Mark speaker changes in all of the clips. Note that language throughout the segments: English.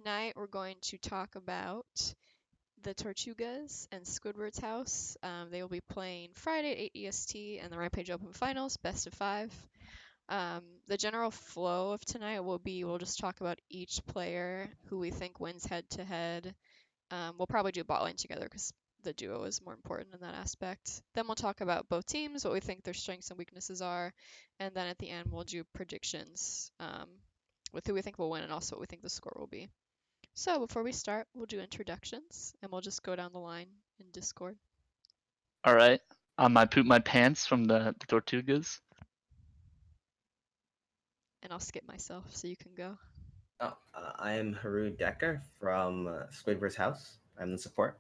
Speaker 1: tonight we're going to talk about the Tortugas and Squidward's house. They will be playing Friday at 8 EST and the Rampage Open Finals, best of 5. The general flow of tonight will be we'll just talk about each player who we think wins head-to-head. We'll probably do bot lane together because the duo is more important in that aspect. Then we'll talk about both teams, what we think their strengths and weaknesses are, and then at the end we'll do predictions with who we think will win and also what we think the score will be. So before we start, we'll do introductions and we'll just go down the line in Discord.
Speaker 2: All right, I'm Ipoopmypants from the Tortugas.
Speaker 1: And I'll skip myself so you can go.
Speaker 3: I am HarrueDekker from Squidward's house. I'm the support.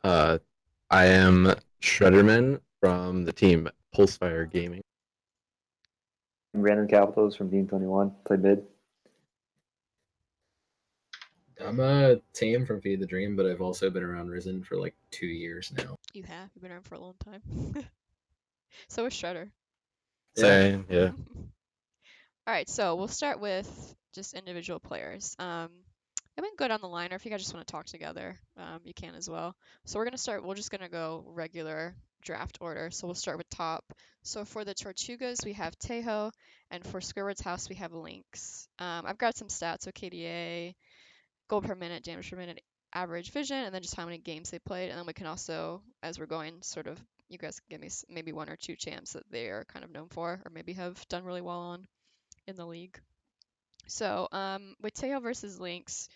Speaker 4: I am Shredderman from the team Pulsefire Gaming.
Speaker 5: I'm Randomcapitals from Team 21. Play mid.
Speaker 6: I'm a Tame from Feed the Dream, but I've also been around Risen for like 2 years now.
Speaker 1: You have? You've been around for a long time. So is Shredder.
Speaker 4: Same, yeah.
Speaker 1: All right, so we'll start with just individual players. I went good on the line, or if you guys just want to talk together, you can as well. So we're just gonna go regular draft order. So we'll start with top. So for the Tortugas, we have Tejo, and for Squidward's house, we have Lynx. I've got some stats, so KDA, gold per minute, damage per minute, average vision, and then just how many games they played. And then we can also, as we're going, sort of, you guys can give me maybe 1 or 2 champs that they are kind of known for, or maybe have done really well on in the league. So with Tejo versus Lynx,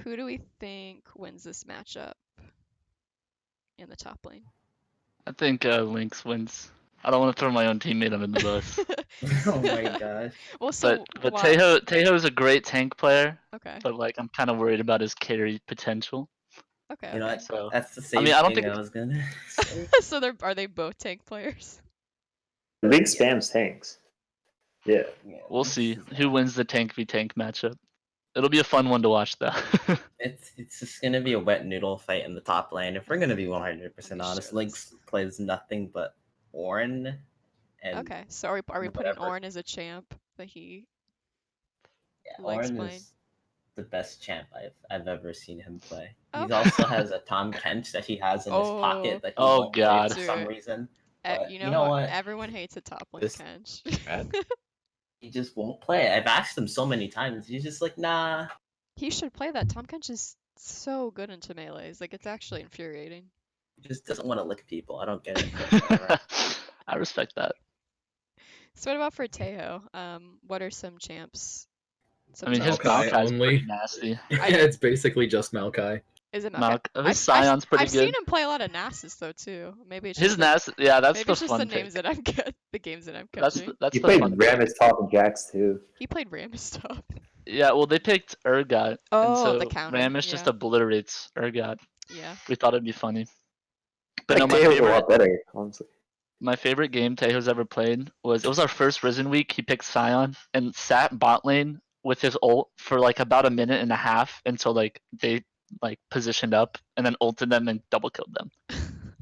Speaker 1: who do we think wins this matchup in the top lane?
Speaker 2: I think Lynx wins. I don't want to throw my own teammate under the bus.
Speaker 3: Oh my gosh.
Speaker 1: Well, so
Speaker 2: but
Speaker 1: why?
Speaker 2: Tejo is a great tank player.
Speaker 1: Okay.
Speaker 2: But like I'm kind of worried about his carry potential.
Speaker 1: Okay.
Speaker 3: You know what?
Speaker 2: So
Speaker 3: That's the same
Speaker 2: I don't
Speaker 3: thing
Speaker 2: think
Speaker 3: I was gonna say.
Speaker 1: So are they both tank players?
Speaker 5: Link spams tanks. Yeah.
Speaker 2: we'll see who wins the tank v tank matchup. It'll be a fun one to watch though.
Speaker 3: It's just gonna be a wet noodle fight in the top lane. If we're gonna be 100% honest,
Speaker 1: Sure.
Speaker 3: Lynx plays nothing but Ornn. And
Speaker 1: Okay. So are we putting
Speaker 3: whatever.
Speaker 1: Ornn as a champ that he
Speaker 3: yeah,
Speaker 1: likes
Speaker 3: Ornn
Speaker 1: playing?
Speaker 3: is the best champ I've ever seen him play.
Speaker 1: Oh.
Speaker 3: He also has a Tom Kench that he has in his pocket that he
Speaker 2: Oh,
Speaker 3: won't play
Speaker 2: God.
Speaker 3: for some reason. But
Speaker 1: You
Speaker 3: you
Speaker 1: know
Speaker 3: know what?
Speaker 1: Everyone hates a top lane
Speaker 4: This-
Speaker 1: Kench.
Speaker 3: He just won't play. I've asked him so many times. He's just like, nah.
Speaker 1: He should play that. Tom Kench is so good into melees. Like, it's actually infuriating.
Speaker 3: He just doesn't want to lick people. I don't get it. But whatever.
Speaker 2: I respect that.
Speaker 1: So what about for Tejo? What are some champs?
Speaker 2: I mean, his
Speaker 6: Maokai
Speaker 2: Maokai's
Speaker 6: only.
Speaker 2: pretty nasty.
Speaker 6: It's basically just Maokai.
Speaker 1: Is it
Speaker 2: His Scion's pretty
Speaker 1: I've
Speaker 2: good.
Speaker 1: seen him play a lot of Nasus though too. Maybe it's
Speaker 2: His
Speaker 1: just
Speaker 2: nasty, yeah, that's
Speaker 1: maybe
Speaker 2: the
Speaker 1: it's just
Speaker 2: fun
Speaker 1: the
Speaker 2: pick.
Speaker 1: names that I'm the games that I'm
Speaker 2: That's
Speaker 1: catching.
Speaker 2: that's
Speaker 5: He
Speaker 2: the
Speaker 5: played
Speaker 2: fun pick.
Speaker 5: Rammus top and Jax too.
Speaker 1: He played Rammus top.
Speaker 2: Yeah, well, they picked Urgot, and
Speaker 1: Oh,
Speaker 2: so
Speaker 1: the counter.
Speaker 2: Rammus just
Speaker 1: Yeah.
Speaker 2: obliterates Urgot.
Speaker 1: Yeah.
Speaker 2: We thought it'd be funny. But
Speaker 5: I
Speaker 2: no,
Speaker 5: think Tejo's a lot better, honestly.
Speaker 2: my favorite game Tejo's ever played was our first Risen week. He picked Scion and sat bot lane with his ult for like about a minute and a half until like they like positioned up and then ulted them and double killed them.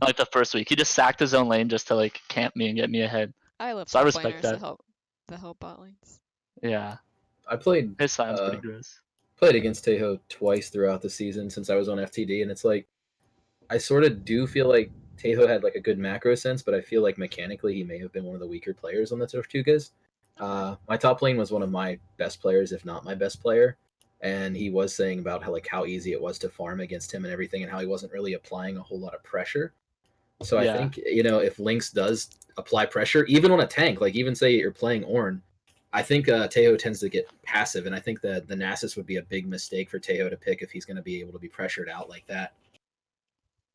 Speaker 2: Like the first week, he just sacked his own lane just to like camp me and get me ahead.
Speaker 1: I love
Speaker 2: So I
Speaker 1: top
Speaker 2: respect
Speaker 1: laners
Speaker 2: that.
Speaker 1: to help bot lanes.
Speaker 2: Yeah,
Speaker 6: I played
Speaker 2: his Scion's pretty gross.
Speaker 6: against Tejo twice throughout the season since I was on FTD, and it's like I sort of do feel like Tejo had like a good macro sense, but I feel like mechanically he may have been one of the weaker players on the Tortugas. My top lane was one of my best players, if not my best player, and he was saying about how easy it was to farm against him and everything, and how he wasn't really applying a whole lot of pressure. So
Speaker 2: Yeah.
Speaker 6: I think if Lynx does apply pressure, even on a tank, like even say you're playing Ornn, I think Tejo tends to get passive, and I think that the Nasus would be a big mistake for Tejo to pick if he's going to be able to be pressured out like that.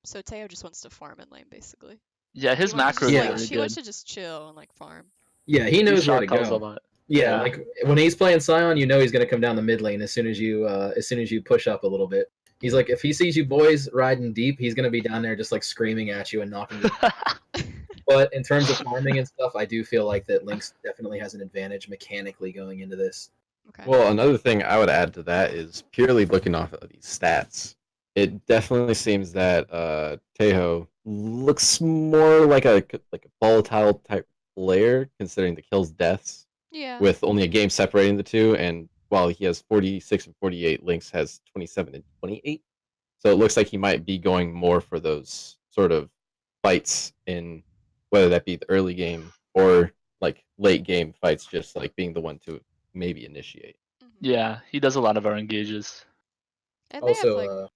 Speaker 1: So Tejo just wants to farm in lane basically.
Speaker 2: Yeah, his
Speaker 1: He wants to
Speaker 2: macro
Speaker 1: just,
Speaker 2: is
Speaker 1: like,
Speaker 2: really
Speaker 1: he
Speaker 2: good.
Speaker 1: wants to just chill and like farm.
Speaker 6: Yeah, he knows where to
Speaker 2: shot calls a
Speaker 6: go.
Speaker 2: lot.
Speaker 6: Yeah, like when he's playing Scion, you know he's going to come down the mid lane as soon as you push up a little bit. He's like, if he sees you boys riding deep, he's going to be down there just like screaming at you and knocking you. But in terms of farming and stuff, I do feel like that Lynx definitely has an advantage mechanically going into this.
Speaker 1: Okay.
Speaker 4: Well, another thing I would add to that is purely looking off of these stats. It definitely seems that Tejo looks more like a volatile type player, considering the kills deaths,
Speaker 1: Yeah.
Speaker 4: with only a game separating the two, and while he has 46 and 48, Lynx has 27 and 28. So it looks like he might be going more for those sort of fights in whether that be the early game or like late game fights, just like being the one to maybe initiate.
Speaker 2: Yeah, he does a lot of our engages.
Speaker 1: And they have
Speaker 6: Also,
Speaker 1: like,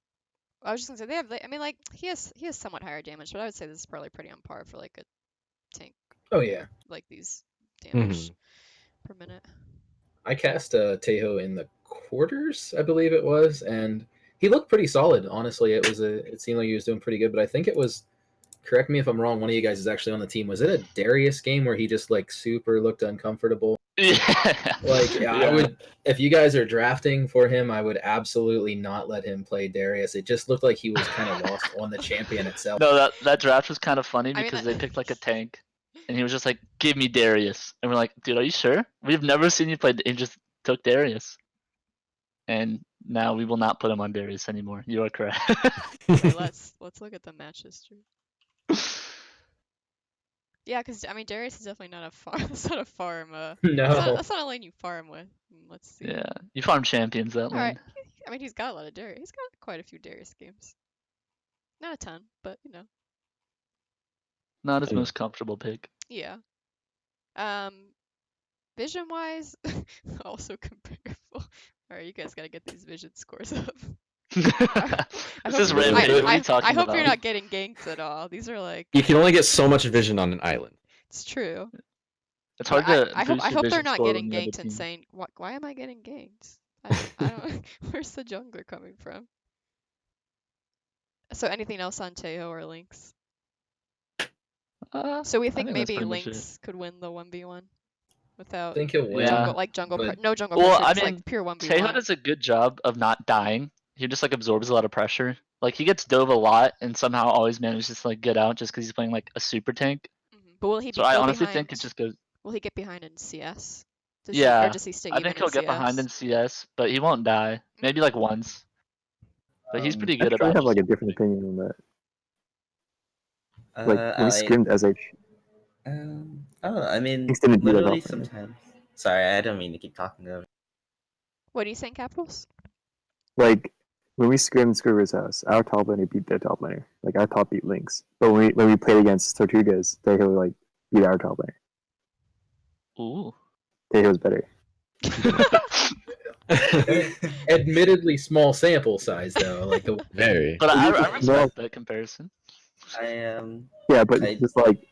Speaker 1: I was just gonna say they have. I mean, like he has somewhat higher damage, but I would say this is probably pretty on par for like a tank.
Speaker 6: oh yeah,
Speaker 1: Like these damage per minute.
Speaker 6: I cast Tejo in the quarters, I believe it was, and he looked pretty solid. Honestly, it seemed like he was doing pretty good. But I think it was. Correct me if I'm wrong. One of you guys is actually on the team. Was it a Darius game where he just like super looked uncomfortable?
Speaker 2: Yeah.
Speaker 6: Like I would, if you guys are drafting for him, I would absolutely not let him play Darius. It just looked like he was kind of lost on the champion itself.
Speaker 2: No, that draft was kind of funny
Speaker 1: I mean,
Speaker 2: because
Speaker 1: that-
Speaker 2: they picked like a tank, and he was just like, "Give me Darius," and we're like, "Dude, are you sure? We've never seen you play." And just took Darius, and now we will not put him on Darius anymore. You are correct.
Speaker 1: Wait, let's look at the match history. Yeah, because I mean Darius is definitely not a farm. That's not a farm.
Speaker 6: No,
Speaker 1: That's not a lane you farm with. Let's see.
Speaker 2: Yeah, you farm champions that
Speaker 1: All right.
Speaker 2: lane.
Speaker 1: I mean, he's got a lot of Darius. He's got quite a few Darius games. Not a ton, but you know.
Speaker 2: Not his
Speaker 4: Yeah.
Speaker 2: most comfortable pick.
Speaker 1: Yeah. Vision wise, also comparable. All right, you guys gotta get these vision scores up.
Speaker 2: This
Speaker 1: hope
Speaker 2: is
Speaker 1: you-
Speaker 2: Rampage. What are you talking
Speaker 1: I hope
Speaker 2: about?
Speaker 1: you're not getting ganked at all. These are like,
Speaker 4: You can only get so much vision on an island.
Speaker 1: it's true.
Speaker 2: It's hard to
Speaker 1: I hope
Speaker 2: boost your
Speaker 1: they're
Speaker 2: vision
Speaker 1: not
Speaker 2: score
Speaker 1: getting
Speaker 2: when you're on the
Speaker 1: ganked and
Speaker 2: team.
Speaker 1: saying, why am I getting ganked? I don't. Where's the jungler coming from? So anything else on Tejo or Lynx? So we
Speaker 2: I
Speaker 1: think
Speaker 2: that's
Speaker 1: maybe
Speaker 2: pretty much it.
Speaker 1: Lynx could win the 1v1
Speaker 6: I
Speaker 1: without
Speaker 6: think he'll win.
Speaker 2: Yeah.
Speaker 6: but-
Speaker 1: no jungle
Speaker 2: Well,
Speaker 1: pressure,
Speaker 2: I
Speaker 1: just
Speaker 2: mean,
Speaker 1: like pure 1v1.
Speaker 2: Tejo does a good job of not dying. He just like absorbs a lot of pressure. Like he gets dove a lot and somehow always manages to like get out just because he's playing like a super tank.
Speaker 1: But will he
Speaker 2: So I
Speaker 1: go
Speaker 2: honestly
Speaker 1: behind?
Speaker 2: think it just goes.
Speaker 1: Will he get behind in CS? Or
Speaker 2: Yeah,
Speaker 1: does he stay
Speaker 2: I
Speaker 1: even
Speaker 2: think
Speaker 1: in
Speaker 2: he'll
Speaker 1: CS?
Speaker 2: get behind in CS, but he won't die. Maybe like once. But he's pretty
Speaker 5: I
Speaker 2: good
Speaker 5: actually
Speaker 2: about
Speaker 5: have like a
Speaker 2: just
Speaker 5: different opinion on that. Like when we scrimmed SH,
Speaker 3: I don't know. I mean,
Speaker 5: Things didn't do that
Speaker 3: literally
Speaker 5: often.
Speaker 3: sometimes. Sorry, I don't mean to keep talking over.
Speaker 1: What are you saying, Capitals?
Speaker 5: like when we scrimmed Scriver's house, our top laner beat their top laner. Like our top beat Lynx. But when we played against Tortugas, they would like beat our top laner.
Speaker 2: Ooh.
Speaker 5: Tejo was better.
Speaker 6: Admittedly, small sample size though. Like the
Speaker 4: Very.
Speaker 2: But I
Speaker 5: Well,
Speaker 2: respect that comparison.
Speaker 3: I
Speaker 5: Yeah, but
Speaker 3: I-
Speaker 5: just like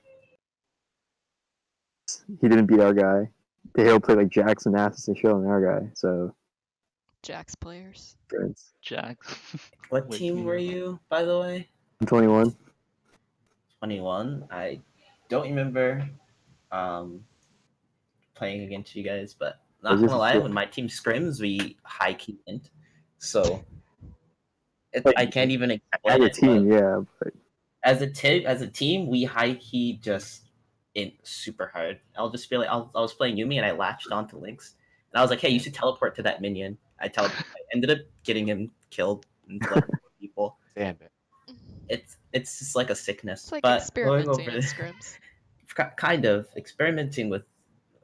Speaker 5: he didn't beat our guy. Tejo played like Jackson, Nasus, and Show on our guy. So
Speaker 1: Jax players.
Speaker 5: friends.
Speaker 2: Jack.
Speaker 3: What
Speaker 2: With
Speaker 3: team
Speaker 2: you.
Speaker 3: were you, by the way?
Speaker 5: I'm 21.
Speaker 3: 21. I don't remember playing against you guys, but not
Speaker 5: This
Speaker 3: gonna
Speaker 5: is
Speaker 3: lie,
Speaker 5: true.
Speaker 3: when my team scrims, we high key int. So
Speaker 5: Like,
Speaker 3: I can't even
Speaker 5: As
Speaker 3: explain
Speaker 5: a
Speaker 3: it.
Speaker 5: team,
Speaker 3: but
Speaker 5: yeah. But
Speaker 3: as a team, we high key just int super hard. I'll just feel like I was playing Yumi and I latched onto Lynx, and I was like, hey, you should teleport to that minion. I ended up getting him killed and like people.
Speaker 4: Damn it.
Speaker 3: It's just like a sickness.
Speaker 1: It's like
Speaker 3: but going
Speaker 1: experimenting
Speaker 3: over
Speaker 1: in scrims.
Speaker 3: kind of experimenting with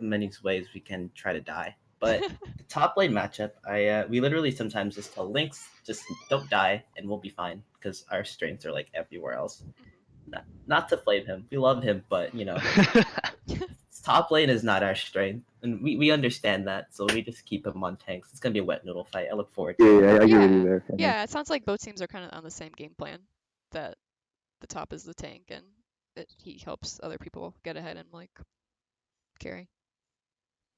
Speaker 3: many ways we can try to die. But the top lane matchup, we literally sometimes just tell Lynx just don't die and we'll be fine because our strengths are like everywhere else. Not to flame him, we love him, but you know, top lane is not our strength, and we understand that, so we just keep him on tanks. It's gonna be a wet noodle fight. I look forward to it.
Speaker 5: yeah, I agree with you
Speaker 1: Yeah.
Speaker 5: there.
Speaker 1: Yeah, it sounds like both teams are kind of on the same game plan. That the top is the tank and he helps other people get ahead and like carry.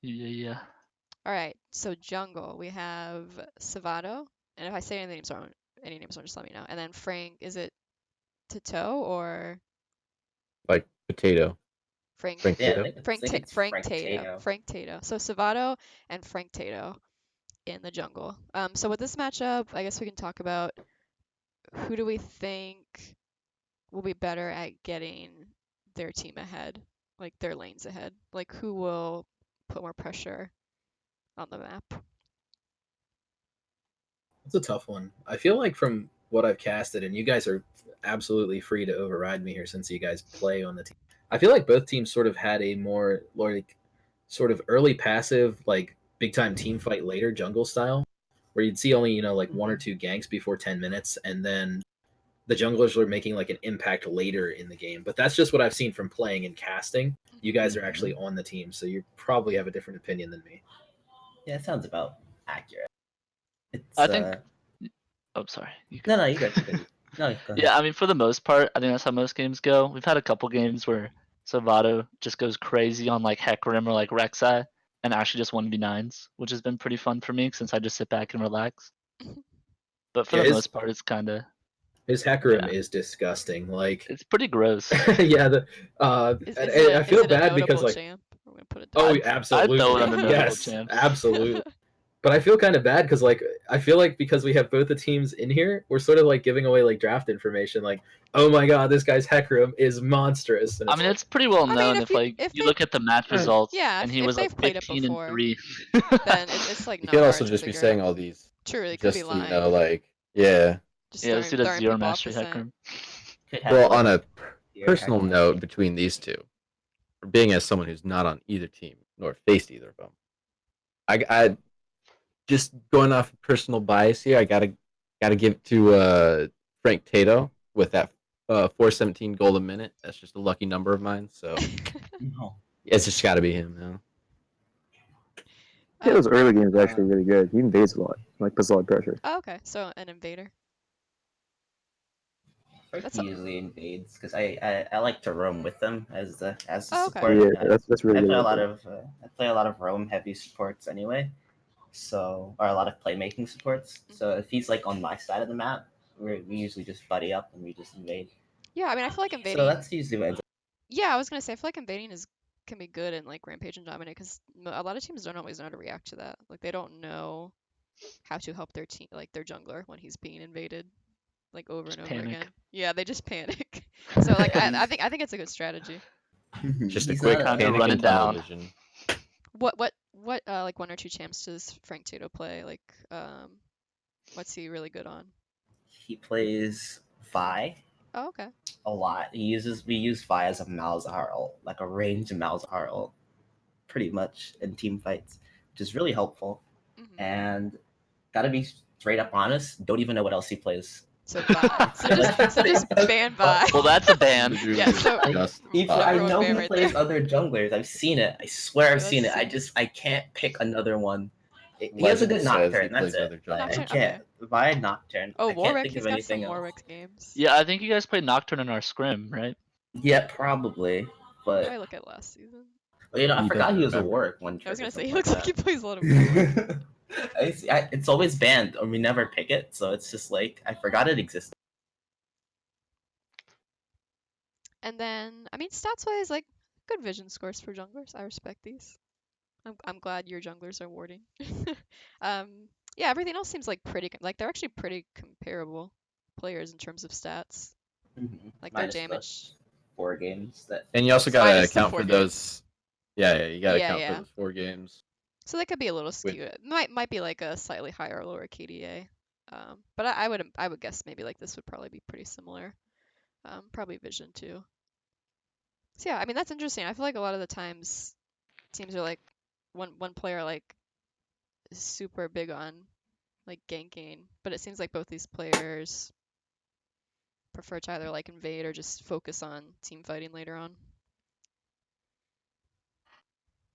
Speaker 2: Yeah.
Speaker 1: All right, so jungle we have Savato, and if I say any names wrong, just let me know. And then Frank, is it Tato or
Speaker 4: Like potato.
Speaker 1: Frank?
Speaker 4: Frank
Speaker 3: Yeah,
Speaker 4: Tato?
Speaker 3: I think it's
Speaker 1: Frank
Speaker 3: Frank
Speaker 1: Tato.
Speaker 3: Tato.
Speaker 1: Frank Tato. So Savato and Frank Tato in the jungle. So with this matchup, I guess we can talk about who do we think will be better at getting their team ahead, like their lanes ahead. Like who will put more pressure on the map?
Speaker 6: It's a tough one. I feel like from what I've casted, and you guys are absolutely free to override me here since you guys play on the team. I feel like both teams sort of had a more like sort of early passive, like big time team fight later jungle style, where you'd see only like 1 or 2 ganks before 10 minutes, and then the junglers were making like an impact later in the game. But that's just what I've seen from playing and casting. You guys are actually on the team, so you probably have a different opinion than me.
Speaker 3: Yeah, it sounds about accurate. It's,
Speaker 2: I think. Oh, sorry. You
Speaker 3: No, you good. No, go ahead.
Speaker 2: Yeah, I mean, for the most part, I think that's how most games go. We've had a couple games where Salvato just goes crazy on like Hecarim or like Rek'Sai and actually just 1v9s, which has been pretty fun for me since I just sit back and relax. But for
Speaker 6: Yeah,
Speaker 2: the most part, it's kind of,
Speaker 6: His Hecarim
Speaker 2: Yeah.
Speaker 6: is disgusting. Like,
Speaker 2: it's pretty gross.
Speaker 6: yeah,
Speaker 1: Is
Speaker 6: and
Speaker 1: it
Speaker 6: I feel
Speaker 1: is it a
Speaker 6: bad because
Speaker 1: notable
Speaker 6: like,
Speaker 1: champ? We're gonna put it
Speaker 6: oh,
Speaker 1: down.
Speaker 6: absolutely,
Speaker 2: I'd throw it under notable
Speaker 6: yes,
Speaker 2: champs.
Speaker 6: absolutely. But I feel kind of bad because like I feel like because we have both the teams in here, we're sort of like giving away like draft information. Like, oh my god, this guy's Hecarim is monstrous. And
Speaker 2: I mean, it's pretty well
Speaker 1: I mean,
Speaker 2: known
Speaker 1: if
Speaker 2: if like
Speaker 1: if
Speaker 2: you
Speaker 1: they
Speaker 2: look at the match results
Speaker 1: yeah,
Speaker 2: and he
Speaker 1: if
Speaker 2: was like
Speaker 1: they've played it
Speaker 2: 15
Speaker 1: before,
Speaker 2: and 3.
Speaker 1: then it's like
Speaker 4: You
Speaker 1: not
Speaker 4: could
Speaker 1: hard
Speaker 4: also
Speaker 1: to
Speaker 4: just be
Speaker 1: figure
Speaker 4: saying
Speaker 1: out.
Speaker 4: all these
Speaker 1: True, they could
Speaker 4: just
Speaker 1: be
Speaker 4: to,
Speaker 1: lying.
Speaker 4: like, yeah.
Speaker 1: Just
Speaker 2: Yeah, this dude has
Speaker 1: throwing
Speaker 2: zero
Speaker 1: people off
Speaker 2: mastery
Speaker 1: the scent.
Speaker 2: Hecarim.
Speaker 3: Could have,
Speaker 4: Well,
Speaker 3: like,
Speaker 4: on a
Speaker 3: your
Speaker 4: personal
Speaker 3: Hecarim.
Speaker 4: note between these two, being as someone who's not on either team nor faced either of them, I just going off personal bias here, I gotta give it to Frank Tato with that 417 gold a minute. That's just a lucky number of mine, so
Speaker 3: No.
Speaker 4: it's just got to be him now.
Speaker 5: Yeah, those early games are actually
Speaker 3: Um,
Speaker 5: really good. He invades a lot, like puts a lot of pressure.
Speaker 1: Oh, okay, so an invader. That's
Speaker 3: He usually invades because I like to roam with them as the
Speaker 1: Oh, okay.
Speaker 3: support.
Speaker 5: Yeah, that's really
Speaker 3: I
Speaker 5: good.
Speaker 3: play a
Speaker 5: right
Speaker 3: lot
Speaker 5: there.
Speaker 3: of I play a lot of roam heavy supports anyway, so or a lot of playmaking supports. So if he's like on my side of the map, we usually just buddy up and we just invade.
Speaker 1: Yeah, I mean, I feel like
Speaker 3: So
Speaker 1: invading.
Speaker 3: that's usually what ends up.
Speaker 1: Yeah, I was gonna say I feel like invading can be good in like Rampage and Dominate because a lot of teams don't always know how to react to that. Like they don't know how to help their team, like their jungler when he's being invaded, like over
Speaker 2: Just
Speaker 1: and over
Speaker 2: panic.
Speaker 1: again. Yeah, they just panic. So like I think it's a good strategy.
Speaker 4: Just a
Speaker 3: He's
Speaker 4: quick
Speaker 3: not
Speaker 2: Kinda
Speaker 4: panic
Speaker 2: run
Speaker 4: and
Speaker 2: it
Speaker 4: tunnel
Speaker 2: down.
Speaker 4: vision.
Speaker 1: What like 1 or 2 champs does Frank Tato play? Like what's he really good on?
Speaker 3: He plays Vi
Speaker 1: Oh, okay.
Speaker 3: a lot. We use Vi as a Malzahar ult, like a ranged Malzahar ult, pretty much in team fights, which is really helpful.
Speaker 1: Hmm.
Speaker 3: And gotta be straight up honest, don't even know what else he plays.
Speaker 1: So Vi. So just ban Vi.
Speaker 2: Well, that's a ban.
Speaker 1: Yeah, so
Speaker 4: Just
Speaker 3: I
Speaker 1: number one
Speaker 3: know
Speaker 1: ban
Speaker 3: he
Speaker 1: right
Speaker 3: plays
Speaker 1: there.
Speaker 3: other junglers. I've seen it. I swear I've
Speaker 1: Okay,
Speaker 3: seen
Speaker 1: let's
Speaker 3: it.
Speaker 1: see.
Speaker 3: I can't pick another one. He has a
Speaker 4: Legend
Speaker 3: good
Speaker 4: says he
Speaker 3: Nocturne. That's
Speaker 4: plays
Speaker 3: it.
Speaker 4: other
Speaker 3: But I
Speaker 1: Nocturne,
Speaker 3: can't. Vi Nocturne.
Speaker 1: Oh,
Speaker 3: I can't
Speaker 1: Warwick.
Speaker 3: think
Speaker 1: He's
Speaker 3: of
Speaker 1: got some
Speaker 3: anything else.
Speaker 1: Warwick games.
Speaker 2: Yeah, I think you guys played Nocturne in our scrim, right?
Speaker 3: Yeah, probably.
Speaker 1: Let
Speaker 3: But
Speaker 1: me look at last season.
Speaker 3: I
Speaker 4: He
Speaker 3: forgot
Speaker 4: doesn't
Speaker 3: he was a
Speaker 4: remember.
Speaker 3: Warwick one
Speaker 1: I was
Speaker 3: trick or
Speaker 1: gonna say he
Speaker 3: something
Speaker 1: looks like he
Speaker 3: like
Speaker 1: plays a lot of Warwick.
Speaker 3: that. It's always banned, or we never pick it, so it's just like I forgot it existed.
Speaker 1: And then, I mean, stats wise, like good vision scores for junglers. I respect these. I'm glad your junglers are warding. um, yeah, everything else seems like like they're actually pretty comparable players in terms of stats. Like their
Speaker 3: Minus the
Speaker 1: damage.
Speaker 3: 4 games that.
Speaker 4: And you also gotta
Speaker 1: Minus the
Speaker 4: account
Speaker 1: 4
Speaker 4: for
Speaker 1: games.
Speaker 4: those. Yeah, you gotta account
Speaker 1: Yeah.
Speaker 4: for those 4 games.
Speaker 1: So they could be a little
Speaker 4: With-
Speaker 1: skewed. It might be like a slightly higher or lower KDA. But I would guess maybe like this would probably be pretty similar. Probably vision too. So yeah, I mean that's interesting. I feel like a lot of the times teams are like one player like is super big on like ganking, but it seems like both these players prefer to either like invade or just focus on team fighting later on.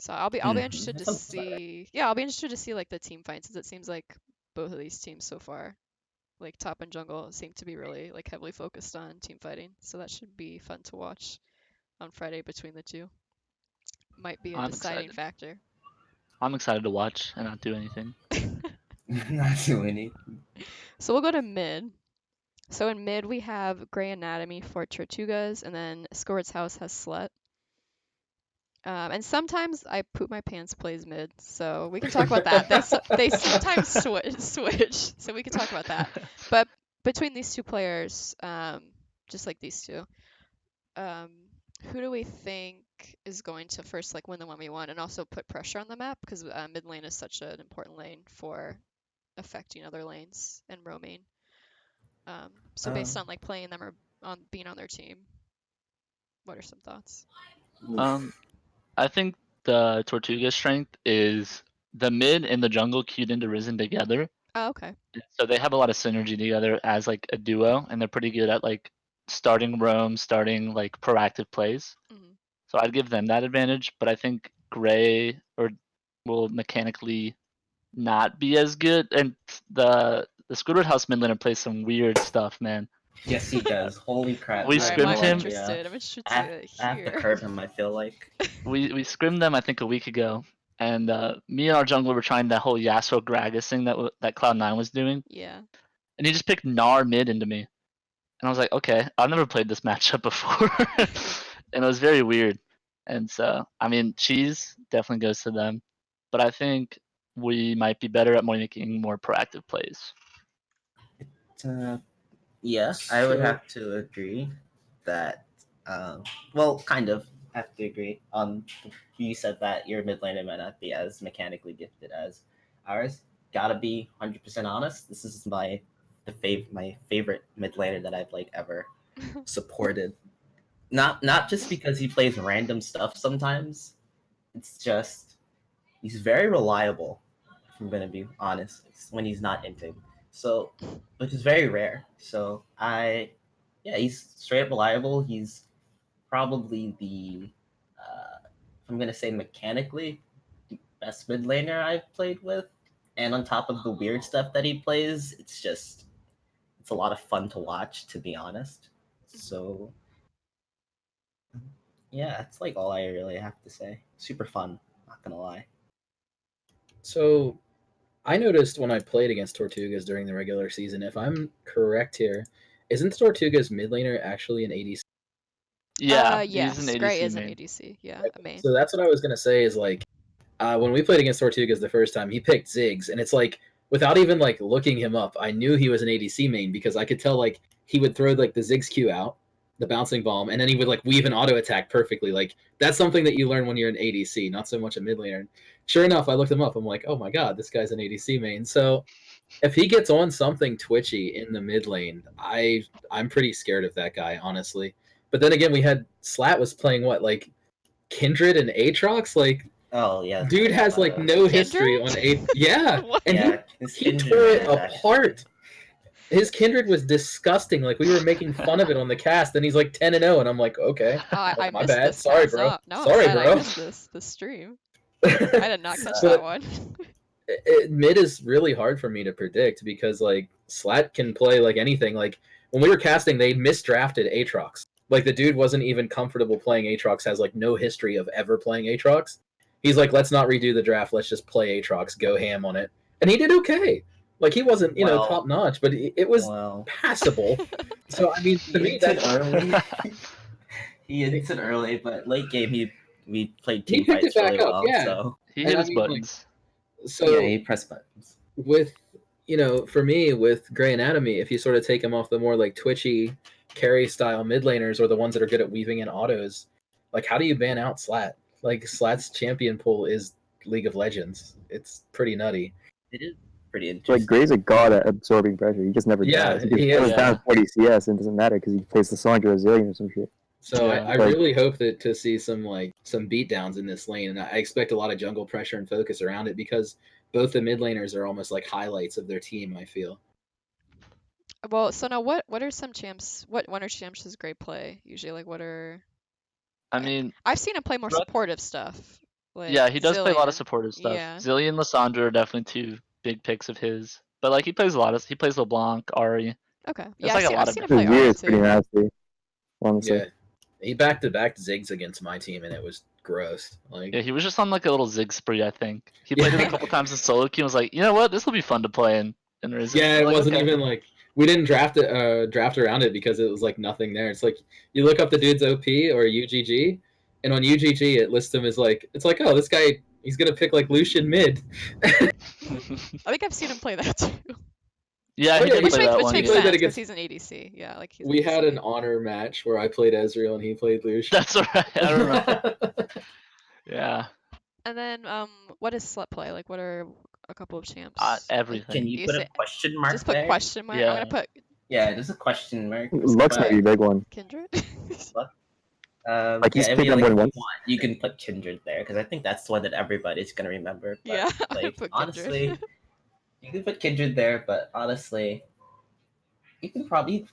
Speaker 1: So I'll be interested
Speaker 3: That
Speaker 1: to
Speaker 3: sounds about right.
Speaker 1: see. Yeah, I'll be interested to see like the team fights, since it seems like both of these teams so far, like top and jungle, seem to be really like heavily focused on team fighting. So that should be fun to watch on Friday between the two. Might be a
Speaker 2: I'm
Speaker 1: deciding
Speaker 2: excited.
Speaker 1: factor.
Speaker 2: I'm excited to watch and not do anything.
Speaker 3: Not doing anything.
Speaker 1: So we'll go to mid. So in mid we have Grey Anatomy for Tortugas, and then Scourt's House has Slut. And sometimes Ipoopmypants plays mid, so we can talk about that. They sometimes switch, so we can talk about that. But between these two players, just like these two, who do we think is going to first like win the 1v1 and also put pressure on the map? Because mid lane is such an important lane for affecting other lanes and roaming. So based on like playing them or on being on their team, what are some thoughts?
Speaker 2: I think the Tortuga strength is the mid and the jungle queued into Risen together.
Speaker 1: Oh, okay.
Speaker 2: So they have a lot of synergy together as like a duo, and they're pretty good at like starting roam, starting like proactive plays.
Speaker 1: Mhm.
Speaker 2: So I'd give them that advantage, but I think Gray will mechanically not be as good. And the Squidward House mid laner plays some weird stuff, man.
Speaker 3: Yes, he does. Holy crap!
Speaker 2: We
Speaker 3: I have
Speaker 1: I'm
Speaker 2: scrimmed
Speaker 3: no
Speaker 2: him.
Speaker 3: idea.
Speaker 1: I'm interested
Speaker 3: I have,
Speaker 1: to
Speaker 3: I have to
Speaker 1: hear.
Speaker 3: curb him. I feel like.
Speaker 2: We scrimmed them I think a week ago, and me and our jungler were trying that whole Yasuo Gragas thing that Cloud9 was doing,
Speaker 1: Yeah.
Speaker 2: and he just picked Gnar mid into me, and I was like, okay, I've never played this matchup before, and it was very weird. And so I mean, cheese definitely goes to them, but I think we might be better at making more proactive plays.
Speaker 3: Uh, yeah, I would
Speaker 6: So-
Speaker 3: have to agree that. Well, kind of have to agree on. You said that your mid laner might not be as mechanically gifted as ours. Gotta be 100% honest. This is my favorite mid laner that I've like ever supported. Not just because he plays random stuff sometimes. It's just he's very reliable. If I'm gonna be honest, when he's not inting. So, which is very rare. So yeah, he's straight up reliable. He's probably if I'm gonna say mechanically, the best mid laner I've played with. And on top of the weird stuff that he plays, it's a lot of fun to watch, to be honest. So yeah, it's like all I really have to say. Super fun, not gonna lie.
Speaker 6: So I noticed when I played against Tortugas during the regular season, if I'm correct here, isn't Tortuga's mid laner actually an ADC?
Speaker 2: Yeah, he's an
Speaker 1: Yes. Gray
Speaker 2: ADC
Speaker 1: is an
Speaker 2: main.
Speaker 1: ADC. Yeah, a main.
Speaker 6: So that's what I was gonna say is like when we played against Tortugas the first time, he picked Ziggs, and it's like without even like looking him up, I knew he was an ADC main because I could tell like he would throw like the Ziggs Q out, the bouncing bomb, and then he would like weave an auto attack perfectly. Like that's something that you learn when you're an ADC, not so much a mid laner. Sure enough, I looked him up. I'm like, oh my god, this guy's an ADC main. So if he gets on something twitchy in the mid lane, I'm pretty scared of that guy, honestly. But then again, we had Slat was playing what like Kindred and Aatrox, like
Speaker 3: Oh yeah,
Speaker 6: dude has like no history on
Speaker 1: Kindred?
Speaker 6: yeah,
Speaker 1: What?
Speaker 6: and
Speaker 3: yeah. His
Speaker 6: he
Speaker 3: Kindred
Speaker 6: tore it
Speaker 3: is actually-
Speaker 6: apart. His Kindred was disgusting. Like we were making fun of it on the cast, and he's like 10-0, and I'm like, okay,
Speaker 1: Oh, I
Speaker 6: like, my
Speaker 1: missed
Speaker 6: bad.
Speaker 1: this.
Speaker 6: Sorry,
Speaker 1: Cast.
Speaker 6: bro.
Speaker 1: Now I'm
Speaker 6: Sorry,
Speaker 1: sad I
Speaker 6: bro.
Speaker 1: missed this stream. I did not catch
Speaker 6: So-
Speaker 1: that one.
Speaker 6: Mid is really hard for me to predict because like Slat can play like anything. Like when we were casting, they misdrafted Aatrox. Like the dude wasn't even comfortable playing Aatrox. Has like no history of ever playing Aatrox. He's like, let's not redo the draft. Let's just play Aatrox. Go ham on it, and he did okay. Like he wasn't,
Speaker 3: Well-
Speaker 6: top notch, but it was
Speaker 3: Well,
Speaker 6: passable. So I mean, to
Speaker 3: he
Speaker 6: me,
Speaker 3: entered
Speaker 6: that's
Speaker 3: early. He entered early, but late game we played
Speaker 6: He
Speaker 3: team
Speaker 6: picked
Speaker 3: fights
Speaker 6: it back
Speaker 3: really
Speaker 6: up,
Speaker 3: well.
Speaker 6: yeah.
Speaker 3: So
Speaker 2: He
Speaker 6: And
Speaker 2: hit
Speaker 6: I
Speaker 2: his
Speaker 6: mean, like,
Speaker 2: buttons.
Speaker 6: so
Speaker 3: yeah, he pressed buttons.
Speaker 6: with for me with Grey Anatomy, if you sort of take him off the more like twitchy carry style mid laners or the ones that are good at weaving in autos, like how do you ban out Slat? Like Slat's champion pool is League of Legends. It's pretty nutty.
Speaker 3: It is pretty
Speaker 5: Like
Speaker 3: interesting.
Speaker 5: Gray's a god at absorbing pressure. He just never
Speaker 6: Yeah,
Speaker 5: dies.
Speaker 6: he
Speaker 5: He
Speaker 6: is,
Speaker 5: goes
Speaker 3: yeah.
Speaker 5: down 40 CS and it doesn't matter because he plays the Sandra Zillion or some shit.
Speaker 6: So
Speaker 2: Yeah.
Speaker 6: I really hope that to see some beatdowns in this lane, and I expect a lot of jungle pressure and focus around it because both the mid laners are almost like highlights of their team. I feel.
Speaker 1: Well, so now what are some champs? What one or two champs does Gray play usually? Like what are?
Speaker 2: I mean,
Speaker 1: I've seen him play more
Speaker 2: Right.
Speaker 1: supportive stuff. Like
Speaker 2: yeah, he does play a lot of
Speaker 1: Zillion.
Speaker 2: supportive stuff.
Speaker 1: Yeah.
Speaker 2: Zillion and Lissandra are definitely two big picks of his. But like he plays he plays LeBlanc, Ari.
Speaker 1: Okay.
Speaker 2: There's
Speaker 1: Yeah,
Speaker 2: like a lot
Speaker 1: I've
Speaker 2: of
Speaker 1: seen him
Speaker 5: His
Speaker 1: play
Speaker 5: gear
Speaker 1: Ari
Speaker 5: is pretty
Speaker 1: too.
Speaker 5: nasty, honestly.
Speaker 6: Yeah, he back to back Ziggs against my team, and it was gross. Like,
Speaker 2: Yeah, he was just on like a little zig spree, I think. He played it
Speaker 6: Yeah.
Speaker 2: a couple times in solo queue and was like, you know what, this will be fun to play in Risen.
Speaker 6: yeah,
Speaker 2: I'm
Speaker 6: it
Speaker 2: like,
Speaker 6: wasn't
Speaker 2: okay.
Speaker 6: even like we didn't draft around it because it was like nothing there. It's like you look up the dude's OP or UGG, and on UGG it lists him as like it's like oh this guy he's gonna pick like Lucian mid.
Speaker 1: I think I've seen him play that too.
Speaker 2: Yeah,
Speaker 6: Oh,
Speaker 2: he
Speaker 6: yeah,
Speaker 2: did
Speaker 6: he
Speaker 1: Which
Speaker 2: play
Speaker 1: makes
Speaker 2: that
Speaker 1: which
Speaker 2: one
Speaker 1: makes
Speaker 6: played
Speaker 2: game.
Speaker 6: that
Speaker 1: sense because
Speaker 6: against-
Speaker 1: he's an ADC. Yeah, like he's.
Speaker 6: We
Speaker 1: an
Speaker 6: had
Speaker 1: ADC.
Speaker 6: an honor match where I played Ezreal and he played Lucian.
Speaker 2: That's right. I remember. Yeah.
Speaker 1: And then what does Slut play? Like what are a couple of champs?
Speaker 2: Everything.
Speaker 3: Can you
Speaker 1: You
Speaker 3: put a
Speaker 1: say-
Speaker 3: question mark
Speaker 1: Just put
Speaker 3: there?
Speaker 1: question mark. I'm
Speaker 2: Yeah.
Speaker 1: gonna put
Speaker 3: Yeah, there's a question mark.
Speaker 5: Lux might be a big one.
Speaker 1: Kindred.
Speaker 5: Like, he's
Speaker 3: yeah, I
Speaker 5: played
Speaker 3: mean, like
Speaker 5: number
Speaker 3: if
Speaker 5: one
Speaker 3: you want, you can put Kindred there because I think that's the one that everybody's gonna remember. But
Speaker 1: Yeah, I would
Speaker 3: like
Speaker 1: put Kindred.
Speaker 3: honestly, you can put Kindred there. But honestly, you can probably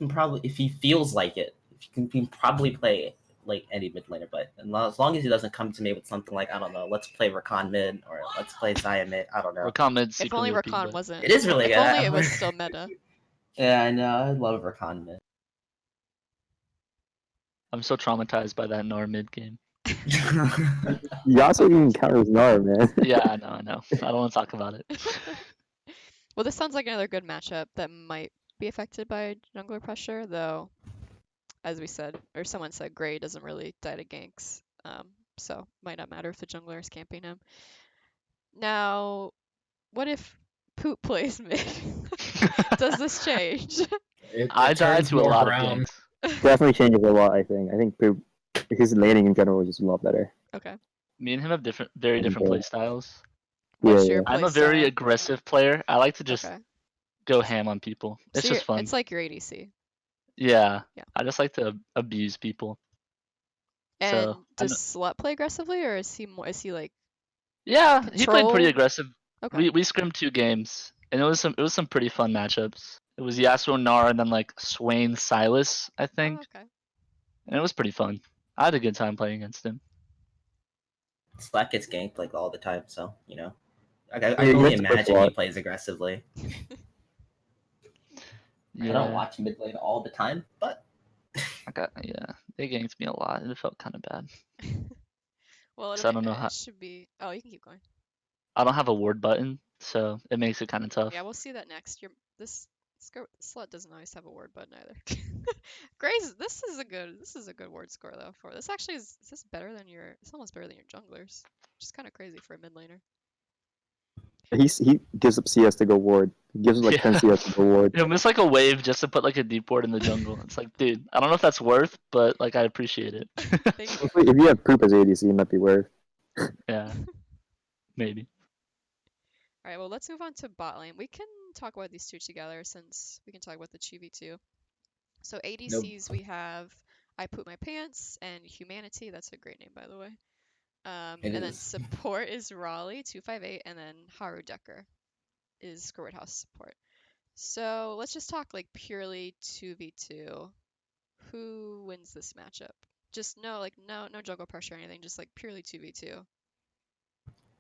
Speaker 3: if he feels like it, if you can probably play like any mid laner. But as long as he doesn't come to me with something like I don't know, let's play Rakan mid or let's play Xayah mid. I don't know.
Speaker 2: Rakan mid's
Speaker 1: If only
Speaker 2: secretly OP,
Speaker 1: Rakan
Speaker 2: but
Speaker 1: wasn't.
Speaker 3: It is really
Speaker 1: If
Speaker 3: good.
Speaker 1: only it was still meta.
Speaker 3: Yeah, I know. I love Rakan mid.
Speaker 2: I'm so traumatized by that Gnar mid game.
Speaker 5: Yasuo even counters Gnar, man.
Speaker 2: Yeah, I know. I don't want to talk about it.
Speaker 1: Well, this sounds like another good matchup that might be affected by jungler pressure, though, as we said, or someone said, Gray doesn't really die to ganks, so might not matter if the jungler is camping him. Now, what if Poop plays mid? Does this change?
Speaker 2: I died
Speaker 6: turns
Speaker 2: to a
Speaker 6: more
Speaker 2: lot
Speaker 6: brown.
Speaker 2: of ganks.
Speaker 5: Definitely changes a lot, I think. I think Poop, his laning in general is just a lot better.
Speaker 1: Okay.
Speaker 2: Me and him have very
Speaker 5: And,
Speaker 2: different play styles.
Speaker 1: What's
Speaker 5: yeah.
Speaker 1: your
Speaker 2: I'm
Speaker 1: play
Speaker 2: a very
Speaker 1: style?
Speaker 2: aggressive player. I like to just
Speaker 1: Okay.
Speaker 2: go ham on people. It's
Speaker 1: So
Speaker 2: just fun.
Speaker 1: it's like your ADC.
Speaker 2: Yeah.
Speaker 1: Yeah.
Speaker 2: I just like to abuse people.
Speaker 1: And
Speaker 2: So
Speaker 1: does Slut play aggressively, or is he like
Speaker 2: yeah, he played pretty
Speaker 1: control?
Speaker 2: aggressive.
Speaker 1: Okay.
Speaker 2: We scrimmed 2 games, and it was some pretty fun matchups. It was Yasuo Nara and then like Swain Silas, I
Speaker 1: Oh,
Speaker 2: think,
Speaker 1: okay.
Speaker 2: and it was pretty fun. I had a good time playing against him.
Speaker 3: Slack gets ganked like all the time, so you know. I
Speaker 5: Yeah,
Speaker 3: can
Speaker 5: you
Speaker 3: only
Speaker 5: have to push a
Speaker 3: imagine he
Speaker 5: lot.
Speaker 3: plays aggressively. I
Speaker 2: Yeah,
Speaker 3: don't watch mid lane all the time, but
Speaker 2: they ganked me a lot, and it felt kind of bad.
Speaker 1: Well,
Speaker 2: So I don't know
Speaker 1: it
Speaker 2: how.
Speaker 1: should be. Oh, you can keep going.
Speaker 2: I don't have a ward button, so it makes it kind of tough.
Speaker 1: Yeah, we'll see that next. This Slut doesn't always have a ward button either. Gray's. This is a good ward score though. For this actually is this better than your? It's almost better than your junglers. Which is kind of crazy for a mid laner.
Speaker 5: He gives up CS to go ward. He gives up like 10 CS to go ward.
Speaker 2: He'll miss like a wave just to put like a deep ward in the jungle. It's like, dude, I don't know if that's worth, but like I appreciate it.
Speaker 1: Thank you.
Speaker 5: If you have Poop as ADC, it might be worth.
Speaker 2: Yeah, maybe.
Speaker 1: All right, well, let's move on to bot lane. We can talk about these two together since we can talk about the 2v2. So ADCs, we have Ipoopmypants and Humanity. That's a great name, by the way.
Speaker 3: It
Speaker 1: And then
Speaker 3: is.
Speaker 1: support is Raleigh 258, and then HarrueDekker is Squirrel House support. So let's just talk like purely 2v2. Who wins this matchup? Just no jungle pressure or anything. Just like purely 2v2.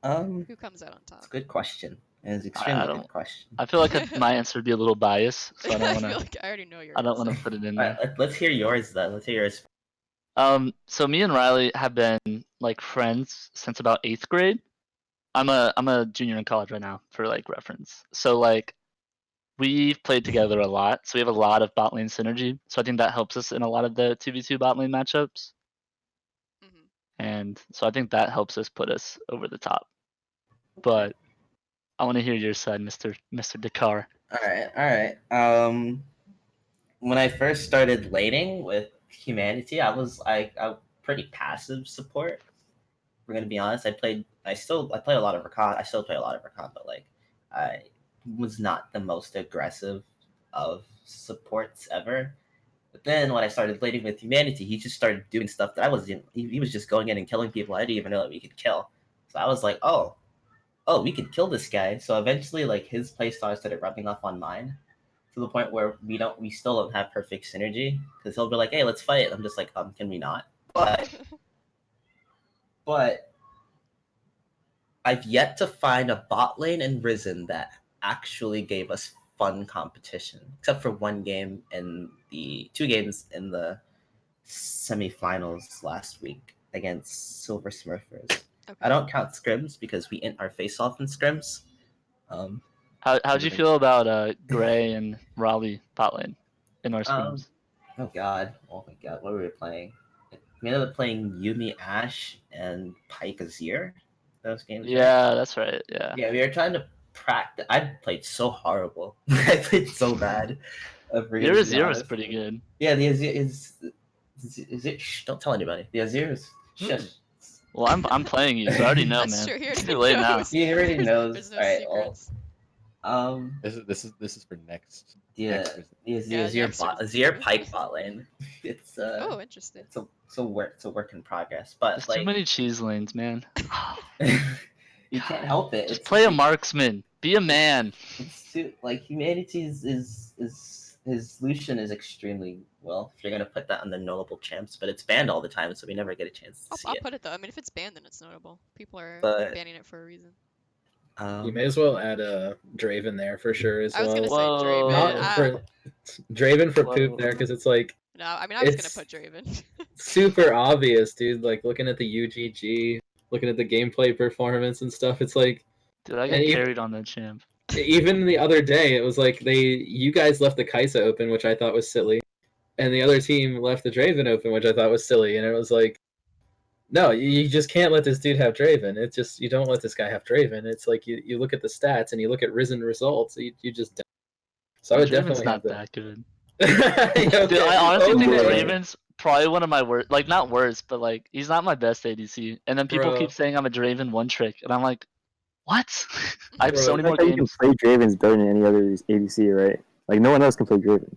Speaker 1: Who comes out on top?
Speaker 3: It's a good question. It's an
Speaker 2: I
Speaker 3: extremely
Speaker 2: don't.
Speaker 3: good question.
Speaker 2: I feel like my answer would be a little biased, so I don't
Speaker 1: I
Speaker 2: want
Speaker 1: feel
Speaker 2: to.
Speaker 1: like I already know your
Speaker 2: I don't want
Speaker 1: answer.
Speaker 2: to put it in
Speaker 3: All
Speaker 2: there.
Speaker 3: right, let's hear yours though. Let's hear yours.
Speaker 2: So me and Riley have been like friends since about 8th grade. I'm a junior in college right now for like reference. So like we've played together a lot, so we have a lot of bot lane synergy. So I think that helps us in a lot of the 2v2 bot lane matchups.
Speaker 1: Mhm.
Speaker 2: And so I think that helps us put us over the top. But I want to hear your side, Mr. Dekker.
Speaker 3: All right. When I first started laning with Humanity, I was like a pretty passive support. We're gonna be honest. I play a lot of Rakan. I still play a lot of Rakan, but like I was not the most aggressive of supports ever. But then when I started laning with Humanity, he just started doing stuff that I wasn't. He was just going in and killing people I didn't even know that we could kill. So I was like, oh, we could kill this guy. So eventually, like his playstyle started rubbing off on mine, to the point where we still don't have perfect synergy because he'll be like, hey, let's fight. I'm just like, can we not? But I've yet to find a bot lane in Risen that actually gave us fun competition, except for one game in the 2 games in the semifinals last week against Silver Smurfers. I
Speaker 1: Okay.
Speaker 3: don't count scrims because we int our face off in scrims.
Speaker 2: How'd you feel about Gray and Raleigh bot lane in our
Speaker 3: Um,
Speaker 2: scrims?
Speaker 3: oh god, what were we playing? We ended up playing Yumi Ash and Pyke Azir. Those games, right?
Speaker 2: Yeah, that's right. Yeah.
Speaker 3: Yeah, we were trying to practice. I played so horrible. I played so bad.
Speaker 2: Your
Speaker 3: To be
Speaker 2: Azir was
Speaker 3: honest.
Speaker 2: pretty good.
Speaker 3: Yeah, the Azir is it? Shh, don't tell anybody. The Azir is shush.
Speaker 2: Well, I'm playing you, so I already know,
Speaker 1: That's
Speaker 2: man.
Speaker 1: true. He
Speaker 2: It's
Speaker 1: already
Speaker 2: too late now.
Speaker 1: knows.
Speaker 3: He already knows.
Speaker 1: There's no
Speaker 3: All right, well,
Speaker 1: secrets.
Speaker 4: This is for next.
Speaker 3: Yeah,
Speaker 4: next visit.
Speaker 1: Yeah, next
Speaker 3: Azir
Speaker 1: season.
Speaker 3: Pike bot lane. It's
Speaker 1: Oh, interesting.
Speaker 3: it's a work in progress, but
Speaker 2: There's too many cheese lanes, man.
Speaker 3: you can't help it.
Speaker 2: Just
Speaker 3: It's
Speaker 2: play a marksman. Be a man.
Speaker 3: It's too like humanity's is his Lucian is extremely well. If you're gonna put that on the notable champs, but it's banned all the time, so we never get a chance to see
Speaker 1: I'll
Speaker 3: it.
Speaker 1: put it though. I mean, if it's banned, then it's notable. People are
Speaker 3: But
Speaker 1: banning it for a reason.
Speaker 6: You may as well add Draven there for sure as
Speaker 1: I was
Speaker 6: well.
Speaker 1: gonna say Draven.
Speaker 6: Not for Draven for
Speaker 2: Whoa.
Speaker 6: poop there because it's like
Speaker 1: No, I mean I was gonna
Speaker 6: it's
Speaker 1: put Draven.
Speaker 6: super obvious, dude. Like looking at the UGG, looking at the gameplay performance and stuff. It's like
Speaker 2: Dude, I got
Speaker 6: And
Speaker 2: carried on that champ.
Speaker 6: even the other day, it was like you guys left the Kaisa open, which I thought was silly, and the other team left the Draven open, which I thought was silly, and it was like, no, you just can't let this dude have Draven. It's just you don't let this guy have Draven. It's like you look at the stats and you look at Risen results, you just don't. So I would
Speaker 2: Draven's
Speaker 6: definitely
Speaker 2: not
Speaker 6: have
Speaker 2: that good.
Speaker 6: Okay.
Speaker 2: Dude, I honestly think
Speaker 6: Okay.
Speaker 2: Draven's probably one of my worst, like not worst, but like he's not my best ADC. And then people
Speaker 6: Bro.
Speaker 2: keep saying I'm a Draven one trick, and I'm like, what? I have
Speaker 6: Bro,
Speaker 2: so
Speaker 6: I
Speaker 2: many
Speaker 5: I
Speaker 2: more
Speaker 5: like how you can
Speaker 2: games.
Speaker 5: play Draven's better than any other ADC, right? Like no one else can play Draven.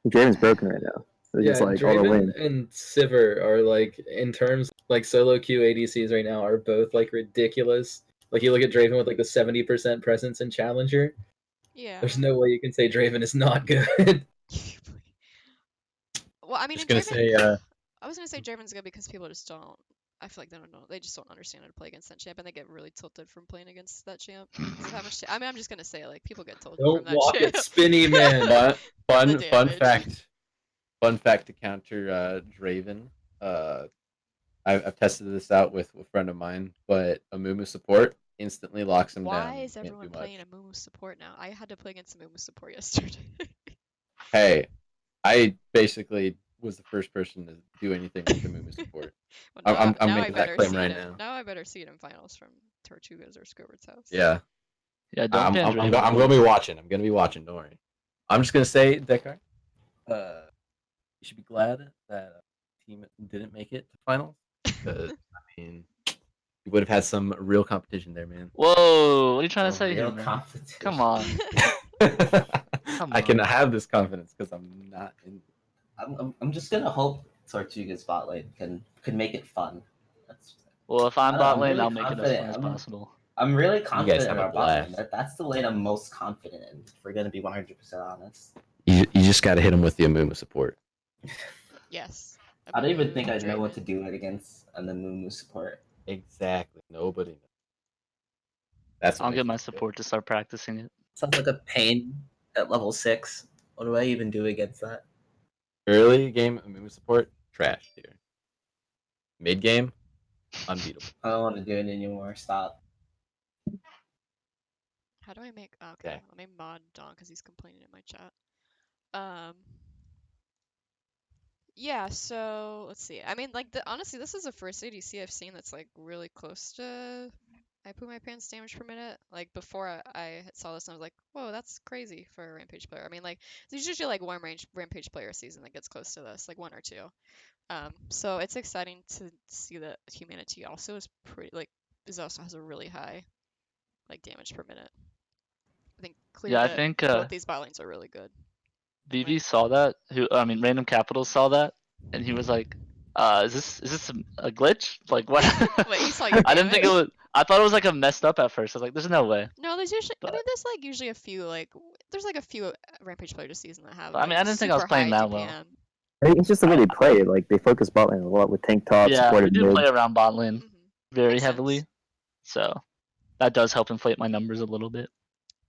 Speaker 5: Draven's broken right now. So
Speaker 6: Yeah,
Speaker 5: just like all the
Speaker 6: Draven
Speaker 5: win.
Speaker 6: and Sivir are like in terms like solo queue ADCs right now are both like ridiculous. Like you look at Draven with like the 70% presence in Challenger.
Speaker 1: Yeah.
Speaker 6: There's no way you can say Draven is not good.
Speaker 1: Well, I mean,
Speaker 4: Just
Speaker 1: in
Speaker 4: gonna
Speaker 1: Draven,
Speaker 4: say,
Speaker 1: I was gonna say Draven's good because people just don't. I feel like they don't know. They just don't understand how to play against that champ, and they get really tilted from playing against that champ. 'Cause of how much I mean, I'm just gonna say like people get tilted from
Speaker 6: Don't
Speaker 1: that
Speaker 6: walk
Speaker 1: champ.
Speaker 6: it, Spinny Man.
Speaker 4: fun
Speaker 1: damage.
Speaker 4: fun fact to counter Draven. I've tested this out with a friend of mine, but a Mumu support instantly locks him down.
Speaker 1: Why
Speaker 4: And
Speaker 1: is
Speaker 4: can't
Speaker 1: everyone
Speaker 4: do
Speaker 1: playing
Speaker 4: much.
Speaker 1: a Mumu support now? I had to play against a Mumu support yesterday.
Speaker 4: Hey, I basically was the first person to do anything with the Mumu support.
Speaker 1: Well,
Speaker 4: I'm
Speaker 1: now I
Speaker 4: making that
Speaker 1: better
Speaker 4: claim
Speaker 1: see
Speaker 4: right
Speaker 1: it.
Speaker 4: now.
Speaker 1: Now I better see it in finals from Tortuga's or Squidward's house.
Speaker 4: Yeah,
Speaker 2: Yeah, don't ban Draven.
Speaker 4: I'm gonna be watching. I'm gonna be watching. Don't worry. I'm just gonna say, Dekker, you should be glad that team didn't make it to finals. Because I mean, you would have had some real competition there, man.
Speaker 2: Whoa, what are you trying to say here,
Speaker 3: real
Speaker 2: man?
Speaker 3: competition.
Speaker 2: Come on.
Speaker 4: I can have this confidence because I'm not in.
Speaker 3: I'm just gonna hope Tortuga's bot lane could make it fun. That's
Speaker 2: Well, if
Speaker 3: I
Speaker 2: I'm
Speaker 3: don't know,
Speaker 2: bot
Speaker 3: I'm
Speaker 2: lane,
Speaker 3: really
Speaker 2: I'll make it as fun
Speaker 3: confident.
Speaker 2: as possible.
Speaker 3: I'm really confident
Speaker 4: have
Speaker 3: in
Speaker 4: a
Speaker 3: our bot lane.
Speaker 4: blast.
Speaker 3: That's the lane I'm most confident in. If we're gonna be 100% honest.
Speaker 4: You just got to hit him with the Amumu support.
Speaker 1: Yes.
Speaker 3: I don't even think
Speaker 1: Amumu,
Speaker 3: I know what
Speaker 1: Draven.
Speaker 3: to do it against an Amumu support.
Speaker 4: Exactly. Nobody knows. That's what
Speaker 2: I'll
Speaker 4: makes
Speaker 2: get my
Speaker 4: it good.
Speaker 2: support to start practicing it.
Speaker 3: Sounds like a pain at level 6. What do I even do against that?
Speaker 4: Early game Amumu support, trash tier. Mid game, unbeatable.
Speaker 3: I don't want to do it anymore. Stop.
Speaker 1: How do I make? Okay,
Speaker 4: Okay.
Speaker 1: let me mod Don because he's complaining in my chat. Yeah. So let's see. I mean, like, honestly, this is the first ADC I've seen that's like really close to Ipoopmypants damage per minute. Like before I saw this, and I was like, whoa, that's crazy for a Rampage player. I mean, like, there's usually like one range Rampage player season that gets close to this, like one or two. So it's exciting to see that humanity also is pretty like also has a really high like damage per minute. I think clear
Speaker 2: Yeah, I
Speaker 1: that
Speaker 2: think
Speaker 1: both these bot lanes are really good.
Speaker 2: VV saw that. Randomcapitals saw that, and he was like, is this a glitch? Like what?"
Speaker 1: Wait, he saw your
Speaker 2: I didn't think it
Speaker 1: damage?
Speaker 2: was. I thought it was like a messed up at first. I was like, "There's no way."
Speaker 1: No, there's usually. I
Speaker 2: But,
Speaker 1: mean, there's like usually a few like there's like a few Rampage players this season that have
Speaker 2: but I
Speaker 1: like
Speaker 2: mean, I didn't think I was
Speaker 1: super
Speaker 2: playing
Speaker 1: high
Speaker 2: that well.
Speaker 1: DPM.
Speaker 5: I think it's just the way they play it. Like they focus bot lane a lot with tank top,
Speaker 2: Yeah, we
Speaker 5: supported
Speaker 2: do
Speaker 5: mid.
Speaker 2: play around bot lane
Speaker 1: Mhm.
Speaker 2: very
Speaker 1: Makes
Speaker 2: heavily,
Speaker 1: sense.
Speaker 2: so that does help inflate my numbers a little bit.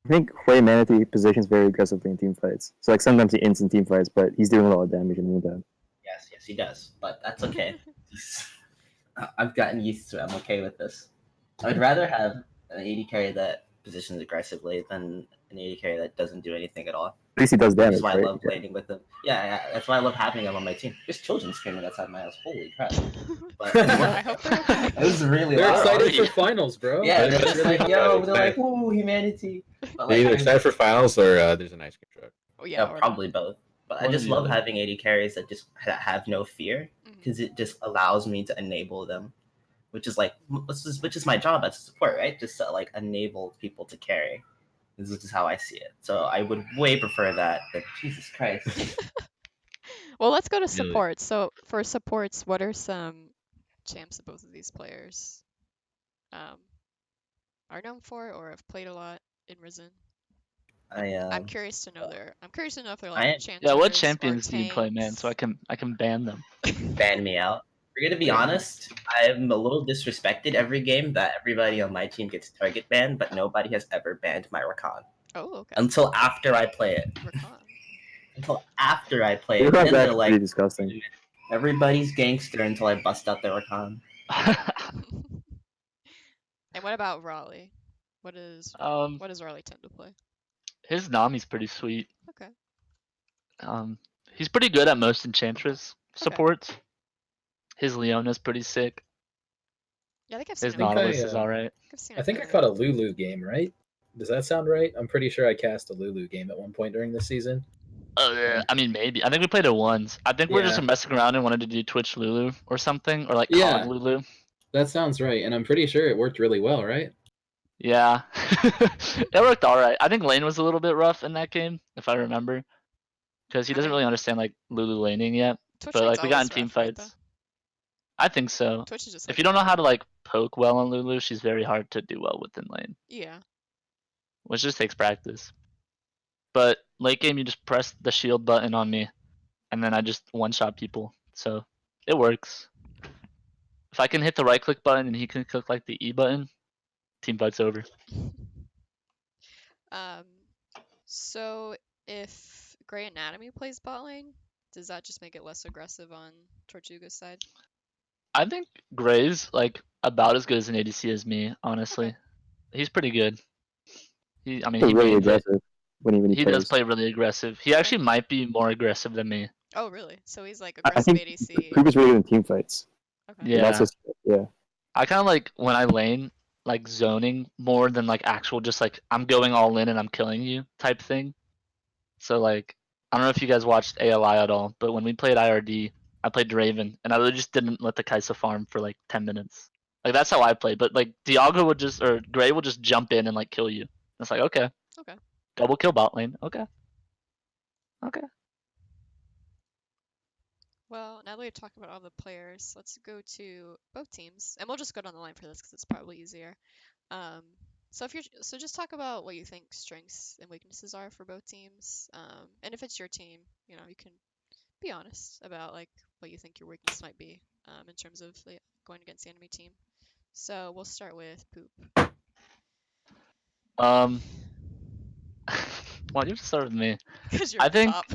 Speaker 5: I think Hui Manatee positions very aggressively in team fights. So like sometimes he ends in team fights, but he's doing a lot of damage in the meantime.
Speaker 3: Yes, he does. But that's okay. I've gotten used to it. I'm okay with this. I would rather have an AD carry that positions aggressively than an AD carry that doesn't do anything at all.
Speaker 5: At least he does
Speaker 3: Which
Speaker 5: damage,
Speaker 3: is why
Speaker 5: right?
Speaker 3: I love laning with them. Yeah, that's why I love having them on my team. There's children screaming outside my house. Holy crap. But
Speaker 1: I hope they're okay.
Speaker 3: it was really
Speaker 6: They're
Speaker 3: loud.
Speaker 6: excited
Speaker 2: already.
Speaker 6: for finals, bro.
Speaker 3: Yeah, they're
Speaker 6: That's
Speaker 3: just
Speaker 6: really
Speaker 3: like, yo, they're like, ooh, humanity. But
Speaker 4: They're
Speaker 3: like,
Speaker 4: either excited for finals or there's an ice cream truck.
Speaker 1: Oh
Speaker 3: yeah,
Speaker 1: yeah, or
Speaker 3: probably both. But I
Speaker 2: One or
Speaker 3: just
Speaker 2: the
Speaker 3: love
Speaker 2: other.
Speaker 3: having AD carries that just have no fear
Speaker 1: not.
Speaker 3: because it just allows me to enable them, which is like which is my job as a support, right? Just to like enable people to carry. This is just how I see it. So I would way prefer that. But Jesus Christ.
Speaker 1: Well, let's go to
Speaker 6: Really?
Speaker 1: supports. So for supports, what are some champs that both of these players are known for or have played a lot in Risen? I'm curious to know I'm curious to know if they're like
Speaker 3: I
Speaker 1: enchanters
Speaker 2: Yeah, what
Speaker 1: or
Speaker 2: champions do you play, man? So
Speaker 1: tanks.
Speaker 2: I can ban them.
Speaker 3: ban me out. We're gonna be honest. I'm a little disrespected every game that everybody on my team gets target banned, but nobody has ever banned my Rakan
Speaker 1: Oh, okay.
Speaker 3: until after I play it.
Speaker 1: Rakan.
Speaker 3: Until after I play
Speaker 5: Your
Speaker 3: it,
Speaker 5: cards
Speaker 3: then
Speaker 5: are
Speaker 3: they're
Speaker 5: actually
Speaker 3: like,
Speaker 5: pretty disgusting.
Speaker 3: everybody's gangster until I bust out their Rakan.
Speaker 1: And what about Raleigh? What does Raleigh tend to play?
Speaker 2: His Nami's pretty sweet.
Speaker 1: Okay.
Speaker 2: He's pretty good at most Enchantress
Speaker 1: Okay.
Speaker 2: supports. His Leona's pretty sick.
Speaker 1: Yeah, I think I've seen
Speaker 2: His
Speaker 1: him.
Speaker 2: Nautilus is alright.
Speaker 1: I've seen
Speaker 6: I
Speaker 1: him
Speaker 6: think I
Speaker 1: earlier.
Speaker 6: caught a Lulu game, right? Does that sound right? I'm pretty sure I cast a Lulu game at one point during this season.
Speaker 2: I mean, maybe. I think we played it once. I think we're just
Speaker 6: Yeah.
Speaker 2: messing around and wanted to do Twitch Lulu or something, or like
Speaker 6: Yeah.
Speaker 2: COD Lulu.
Speaker 6: That sounds right, and I'm pretty sure it worked really well, right?
Speaker 2: Yeah, it worked alright. I think Lane was a little bit rough in that game, if I remember, because he doesn't really understand like Lulu laning yet.
Speaker 1: Twitch
Speaker 2: But
Speaker 1: lane's
Speaker 2: like we got in
Speaker 1: always
Speaker 2: team
Speaker 1: rough, right, though?
Speaker 2: fights. I think so.
Speaker 1: Twitch is just
Speaker 2: If
Speaker 1: like
Speaker 2: you don't know how to like poke well on Lulu, she's very hard to do well within lane,
Speaker 1: yeah.
Speaker 2: which just takes practice. But late game, you just press the shield button on me, and then I just one-shot people. So it works. If I can hit the right-click button and he can click like the E button, team fight's over.
Speaker 1: So if Grey Anatomy plays bot lane, does that just make it less aggressive on Tortuga's side?
Speaker 2: I think Gray's like about as good as an ADC as me, honestly.
Speaker 1: Okay.
Speaker 2: He's pretty good. I mean,
Speaker 5: He's
Speaker 2: he
Speaker 5: really
Speaker 2: mains it.
Speaker 5: aggressive when he
Speaker 2: He does
Speaker 5: plays.
Speaker 2: play really aggressive. He actually might be more aggressive than me.
Speaker 1: Oh, really? So he's like
Speaker 5: I
Speaker 1: aggressive
Speaker 5: think
Speaker 1: ADC.
Speaker 5: Poop is really good in team fights.
Speaker 1: Okay.
Speaker 5: And that's
Speaker 2: Yeah.
Speaker 5: just, yeah.
Speaker 2: I kind of like when I lane like zoning more than like actual just like I'm going all in and I'm killing you type thing. So like I don't know if you guys watched ALI at all, but when we played IRD, I played Draven and I really just didn't let the Kai'Sa farm for like 10 minutes. Like that's how I played. But like Dialga would just or Gray will just jump in and like kill you. It's like okay.
Speaker 1: Okay.
Speaker 2: Double kill bot lane. Okay. Okay.
Speaker 1: Well, now that we've talked about all the players, let's go to both teams, and we'll just go down the line for this because it's probably easier. So just talk about what you think strengths and weaknesses are for both teams. And if it's your team, you can be honest about like what you think your weakness might be in terms of going against the enemy team. So we'll start with Poop.
Speaker 2: Well, you have to start with me.
Speaker 1: Because you're
Speaker 2: I
Speaker 1: at the
Speaker 2: think.
Speaker 1: top.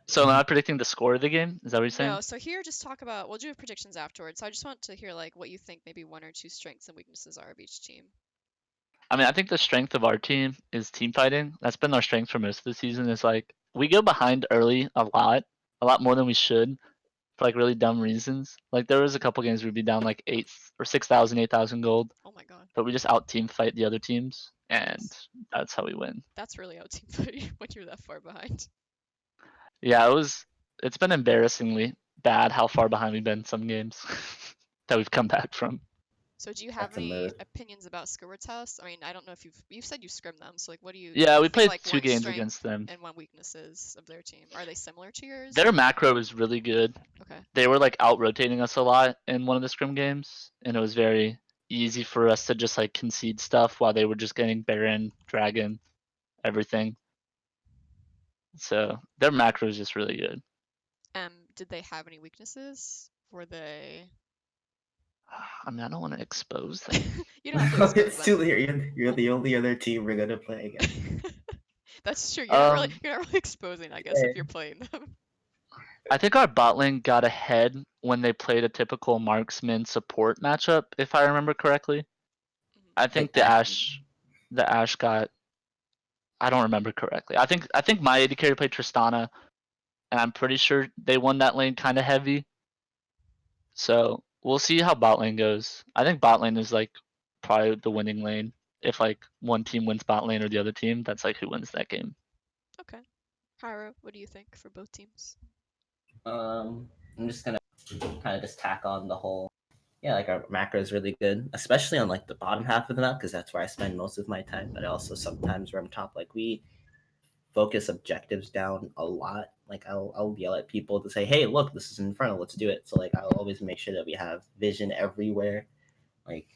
Speaker 2: So am I predicting the score of the game? Is that what you're saying?
Speaker 1: No, so here just talk about, we'll do predictions afterwards. So I just want to hear like what you think maybe one or two strengths and weaknesses are of each team.
Speaker 2: I mean, I think the strength of our team is team fighting. That's been our strength for most of the season. Is like we go behind early a lot more than we should, for like really dumb reasons. Like there was a couple games we'd be down like 6,000, 8,000 gold,
Speaker 1: Oh my god.
Speaker 2: but we just out team fight the other teams, and
Speaker 1: Nice.
Speaker 2: that's how we win.
Speaker 1: That's really out team fighting when you're that far behind.
Speaker 2: Yeah, it's been embarrassingly bad how far behind we've been some games that we've come back from.
Speaker 1: So do you have
Speaker 3: That's a
Speaker 1: any
Speaker 3: mood.
Speaker 1: opinions about Squidward's house? I mean, I don't know if you've said you scrim them, so like what do you
Speaker 2: Yeah, we
Speaker 1: think
Speaker 2: played
Speaker 1: like
Speaker 2: 2
Speaker 1: one
Speaker 2: games
Speaker 1: strength
Speaker 2: against them.
Speaker 1: and one weaknesses of their team? Are they similar to yours?
Speaker 2: Their macro is really good.
Speaker 1: Okay.
Speaker 2: They were like out rotating us a lot in one of the scrim games, and it was very easy for us to just like concede stuff while they were just getting Baron, Dragon, everything. So their macro is just really good.
Speaker 1: Did they have any weaknesses? Were they?
Speaker 2: I mean, I don't want to expose them.
Speaker 1: You don't have to expose
Speaker 3: It's
Speaker 1: them.
Speaker 3: too late. You're the only other team we're gonna play against.
Speaker 1: That's true. You're not really exposing, I guess, if you're playing them.
Speaker 2: I think our bot lane got ahead when they played a typical marksman support matchup, if I remember correctly. I think
Speaker 3: Take that.
Speaker 2: the Ash got. I don't remember correctly. I think my AD carry played Tristana, and I'm pretty sure they won that lane kind of heavy. So we'll see how bot lane goes. I think bot lane is like probably the winning lane. If like one team wins bot lane or the other team, that's like who wins that game.
Speaker 1: Okay. Haru, what do you think for both teams?
Speaker 3: I'm just gonna kind of just tack on the whole Yeah, like our macro is really good, especially on like the bottom half of the map because that's where I spend most of my time. But also sometimes where I'm top, like we focus objectives down a lot. Like I'll yell at people to say, "Hey, look, this is Inferno. Let's do it." So like I'll always make sure that we have vision everywhere. Like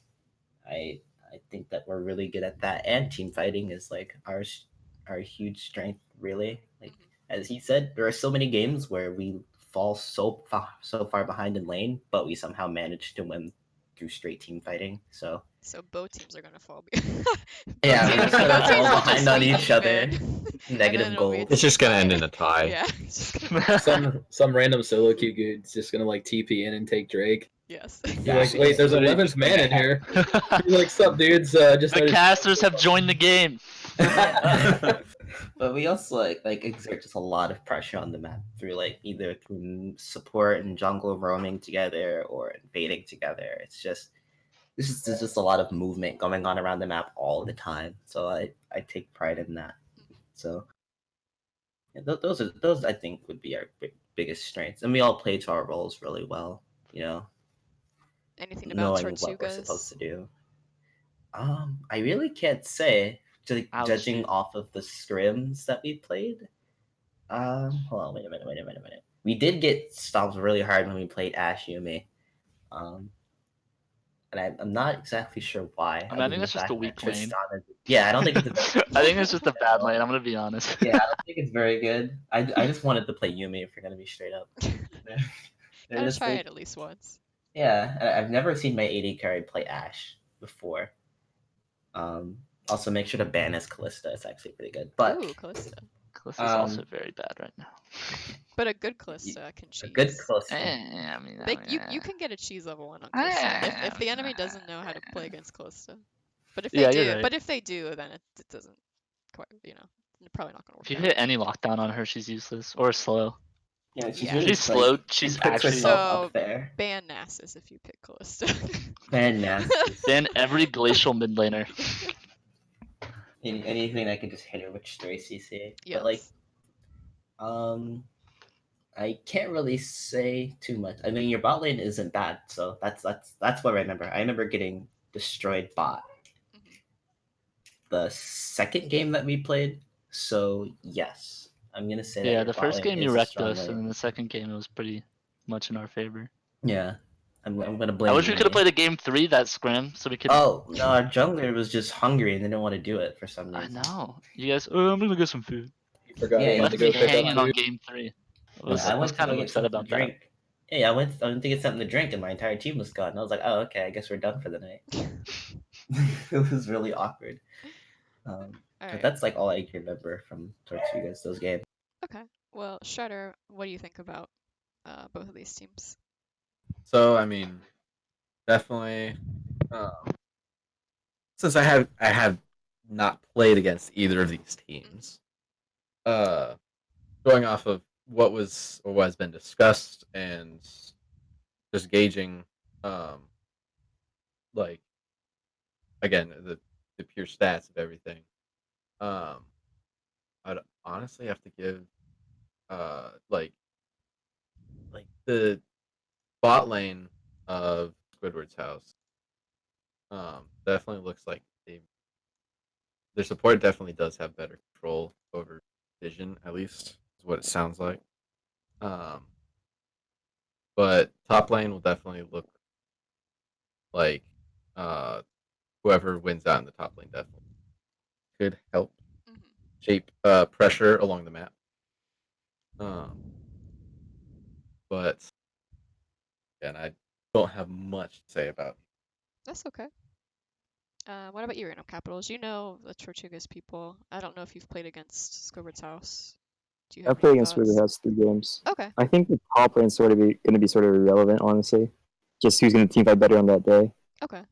Speaker 3: I I think that we're really good at that, and team fighting is like our huge strength. Really, like as he said, there are so many games where we fall so far behind in lane, but we somehow manage to win through straight team fighting. So
Speaker 1: So both teams are gonna fall. Both
Speaker 3: yeah, we're
Speaker 1: teams,
Speaker 3: just gonna
Speaker 1: both teams
Speaker 3: fall
Speaker 1: will
Speaker 3: behind
Speaker 1: just
Speaker 3: on
Speaker 1: be
Speaker 3: each other.
Speaker 1: even, and then
Speaker 3: Negative
Speaker 1: it'll be a
Speaker 3: gold.
Speaker 4: It's
Speaker 1: team
Speaker 4: just gonna end
Speaker 1: fight.
Speaker 4: in a tie.
Speaker 1: Yeah. It's just gonna...
Speaker 6: Some random solo queue dude's just gonna like TP in and take Drake.
Speaker 1: Yes.
Speaker 6: You're like, wait, there's
Speaker 2: Literally
Speaker 6: 11th
Speaker 2: just
Speaker 6: man in here. You're like, sup, dudes? Just
Speaker 2: The
Speaker 6: noticed-
Speaker 2: casters have joined the game.
Speaker 3: But we also like exert just a lot of pressure on the map through like either through support and jungle roaming together or invading together. There's just a lot of movement going on around the map all the time. So I take pride in that. So yeah, those I think would be our biggest strengths, and we all play to our roles really well. You know,
Speaker 1: Anything about
Speaker 3: knowing what we're supposed
Speaker 1: Tortugas?
Speaker 3: to do. I really can't say.
Speaker 2: Ouch,
Speaker 3: Judging
Speaker 2: dude.
Speaker 3: off of the scrims that we played. Hold on, wait a minute. We did get stomped really hard when we played Ash Yumi. Um, and I'm not exactly sure why.
Speaker 2: I mean, I
Speaker 3: Other
Speaker 2: think
Speaker 3: than the
Speaker 2: that's just a
Speaker 3: fact that
Speaker 2: weak lane.
Speaker 3: Tristana. Yeah, I don't think it's a very.
Speaker 2: I think it's just a bad lane. I'm gonna be honest.
Speaker 3: Yeah, I don't think it's very good. I just wanted to play Yumi if you're gonna be straight up. They're
Speaker 1: Gotta
Speaker 3: just
Speaker 1: try
Speaker 3: like,
Speaker 1: it at least once.
Speaker 3: yeah, I've never seen my AD carry play Ash before. Um, Also make sure to ban his Callista. It's actually pretty good. But
Speaker 1: Ooh, Callista.
Speaker 2: Callista's also very bad right now.
Speaker 1: But a good Callista can
Speaker 3: a good
Speaker 1: cheese.
Speaker 3: Callista.
Speaker 2: I mean,
Speaker 1: You can get a cheese level 1 on Callista if the enemy doesn't know how to play against Callista. But if they
Speaker 2: Yeah,
Speaker 1: do,
Speaker 2: you're right.
Speaker 1: then it doesn't quite, probably not gonna
Speaker 2: If
Speaker 1: work
Speaker 2: you
Speaker 1: out.
Speaker 2: hit any lockdown on her, she's useless or slow.
Speaker 3: Yeah, she's
Speaker 1: Yeah.
Speaker 3: really
Speaker 2: She's
Speaker 3: like,
Speaker 2: slow.
Speaker 3: she
Speaker 2: She's
Speaker 3: puts
Speaker 2: actually
Speaker 3: herself
Speaker 1: So
Speaker 3: up there.
Speaker 1: ban Nasus if you pick Callista.
Speaker 3: Ban Nasus.
Speaker 2: Then every glacial mid laner.
Speaker 3: Anything that can just hit her with stray CC.
Speaker 1: Yes.
Speaker 3: But like, I can't really say too much. I mean, your bot lane isn't bad, so that's what I remember. I remember getting destroyed bot
Speaker 1: Mhm.
Speaker 3: the second game that we played. So yes, I'm gonna say that
Speaker 2: Yeah,
Speaker 3: your
Speaker 2: the
Speaker 3: bot
Speaker 2: first
Speaker 3: lane
Speaker 2: game you
Speaker 3: is a
Speaker 2: wrecked
Speaker 3: strong
Speaker 2: us, and
Speaker 3: lane.
Speaker 2: then the second game it was pretty much in our favor.
Speaker 3: Yeah, I'm gonna blame.
Speaker 2: I wish we could have
Speaker 3: Yumi.
Speaker 2: played a game 3 that scrim, so we could.
Speaker 3: Oh no, our jungler was just hungry and they didn't want to do it for some
Speaker 2: I
Speaker 3: reason.
Speaker 2: know. You guys. Oh, I'm gonna get some food.
Speaker 6: You forgot
Speaker 3: Yeah,
Speaker 6: he
Speaker 3: he
Speaker 6: had to
Speaker 2: Left
Speaker 3: just
Speaker 6: go
Speaker 2: me
Speaker 6: pick up
Speaker 2: hanging on
Speaker 6: food.
Speaker 2: game 3.
Speaker 3: I
Speaker 2: I was
Speaker 3: went to
Speaker 2: kind
Speaker 3: go
Speaker 2: of
Speaker 3: get
Speaker 2: upset
Speaker 3: something to
Speaker 2: about that.
Speaker 3: drink. Yeah, I went to get something to drink, and my entire team was gone. I was like, oh, okay, I guess we're done for the night. It was really awkward.
Speaker 1: All
Speaker 3: But
Speaker 1: right.
Speaker 3: that's like all I can remember from Tortugas, those games.
Speaker 1: Okay. Well, Shredder, what do you think about both of these teams?
Speaker 4: So I mean, definitely. Since I have not played against either of these teams, uh, going off of what was or what has been discussed and just gauging, like again the pure stats of everything, um, I'd honestly have to give like the bot lane of Squidward's house definitely looks like their support definitely does have better control over vision, at least is what it sounds like. Um, but top lane will definitely look like uh, whoever wins out in the top lane definitely could help
Speaker 1: Mhm.
Speaker 4: shape pressure along the map. But again, I don't have much to say about.
Speaker 1: That's okay. What about you, Randomcapitals? You know the Tortugas people. I don't know if you've played against Squidward's house. Do you have
Speaker 5: I've played
Speaker 1: any
Speaker 5: against River
Speaker 1: thoughts?
Speaker 5: House 3 games.
Speaker 1: Okay.
Speaker 5: I think the top lane's going to be sort of irrelevant, honestly. Just who's going to team fight better on that day.
Speaker 1: Okay.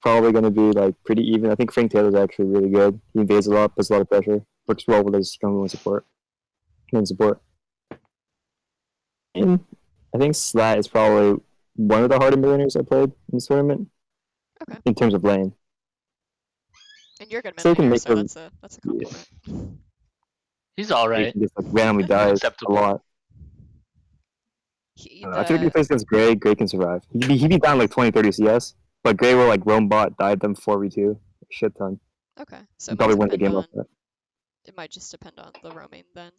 Speaker 5: Probably going to be like pretty even. I think Frank Taylor's actually really good. He invades a lot, puts a lot of pressure, works well with his jungle and support. Main support. And I think Slat is probably one of the harder millionaires I played in this tournament.
Speaker 1: Okay.
Speaker 5: In terms of lane.
Speaker 1: And you're a good
Speaker 5: So he can
Speaker 1: millionaire,
Speaker 5: make
Speaker 1: so
Speaker 5: those,
Speaker 1: that's a compliment.
Speaker 2: He's all
Speaker 5: he
Speaker 2: right.
Speaker 5: can just like randomly
Speaker 2: He's
Speaker 5: dies a
Speaker 2: acceptable.
Speaker 5: lot.
Speaker 1: He,
Speaker 5: I don't know. I feel like if he
Speaker 1: the
Speaker 5: plays against Gray, Gray can survive. He'd be down like 20, 30 CS, but Gray will like roam bot, dive them 4v2, shit ton.
Speaker 1: Okay, so
Speaker 5: He'd
Speaker 1: it might
Speaker 5: probably win the
Speaker 1: depend
Speaker 5: game off
Speaker 1: on
Speaker 5: that.
Speaker 1: it might just depend on the roaming then.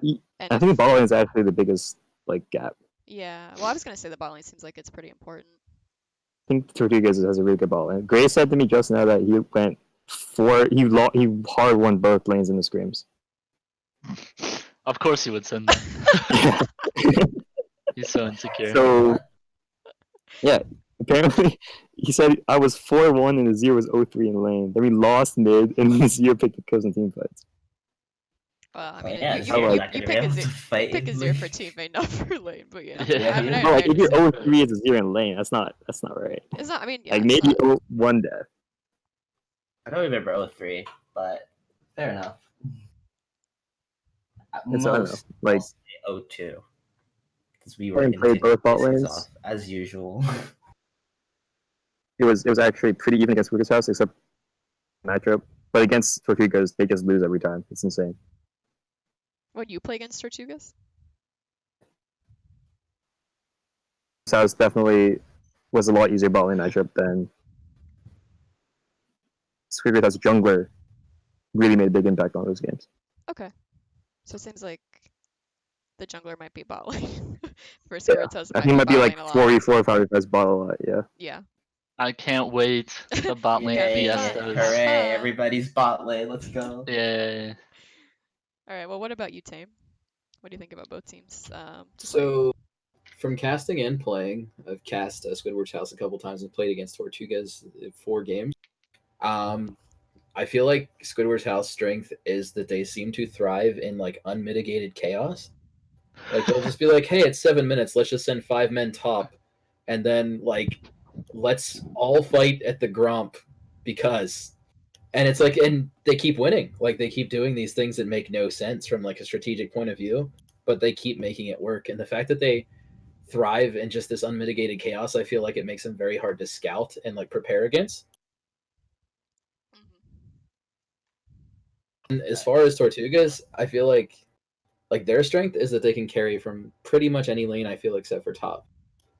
Speaker 1: And
Speaker 5: I think the
Speaker 1: if
Speaker 5: bot lane is actually the biggest like gap.
Speaker 1: yeah, well, I was gonna say the bot lane seems like it's pretty important.
Speaker 5: I think Tortugas has a really good bot lane. Gray said to me just now that he went he hard won both lanes in the scrims.
Speaker 2: Of course he would send that.
Speaker 5: Yeah.
Speaker 2: He's so insecure.
Speaker 5: So yeah, apparently he said I was 4-1 and the Zero was 0-3 in lane. Then we lost mid and the Zero picked the kills in team fights.
Speaker 1: Well, I
Speaker 3: Well,
Speaker 1: mean,
Speaker 3: yeah,
Speaker 1: you,
Speaker 3: Zero
Speaker 1: you,
Speaker 3: not
Speaker 1: you
Speaker 3: gonna be
Speaker 1: pick a
Speaker 3: able
Speaker 1: zero,
Speaker 3: to fight
Speaker 1: pick a
Speaker 3: in
Speaker 1: zero for
Speaker 3: lane.
Speaker 1: teammate, not for lane. But yeah,
Speaker 2: Yeah.
Speaker 1: I mean,
Speaker 5: But like if you're
Speaker 1: understand.
Speaker 5: 0-3 as a Zero in lane, that's not right.
Speaker 1: It's not. I mean, yeah,
Speaker 5: Like
Speaker 1: it's
Speaker 5: maybe
Speaker 1: not.
Speaker 5: 0-1 death.
Speaker 3: I don't remember 03, but fair enough. At
Speaker 5: And so I don't know.
Speaker 3: most,
Speaker 5: Like
Speaker 3: I'll say 02. Because we were
Speaker 5: playing played both bot
Speaker 3: faces
Speaker 5: lanes.
Speaker 3: off, as usual.
Speaker 5: It was actually pretty even against Wicket's house except matchup. But against Tortugas, they just lose every time. It's insane.
Speaker 1: Would you play against Tortugas?
Speaker 5: So it definitely was a lot easier bot lane matchup than Squidward as a jungler really made a big impact on those games.
Speaker 1: Okay, so it seems like the jungler might be bot lane for
Speaker 5: Yeah.
Speaker 1: Squirtus.
Speaker 5: I think it might be
Speaker 1: bot
Speaker 5: like
Speaker 1: lane a lot.
Speaker 5: 4v4 if I was bot a lot, yeah.
Speaker 1: Yeah.
Speaker 2: I can't wait. The bot lane
Speaker 1: Yeah, me too.
Speaker 2: fiestas.
Speaker 3: Hooray, everybody's bot lane, let's go.
Speaker 2: Yeah.
Speaker 1: All right. Well, what about you, Tame? What do you think about both teams?
Speaker 6: So, from casting and playing, I've cast Squidward's House a couple times and played against Tortugas 4 games. I feel like Squidward's House strength is that they seem to thrive in like unmitigated chaos. Like they'll just be like, "Hey, it's 7 minutes. Let's just send 5 men top, and then like let's all fight at the Gromp because." And it's like, and they keep winning. Like they keep doing these things that make no sense from like a strategic point of view, but they keep making it work. And the fact that they thrive in just this unmitigated chaos, I feel like it makes them very hard to scout and like prepare against. And as far as Tortugas, I feel like their strength is that they can carry from pretty much any lane, I feel, except for top.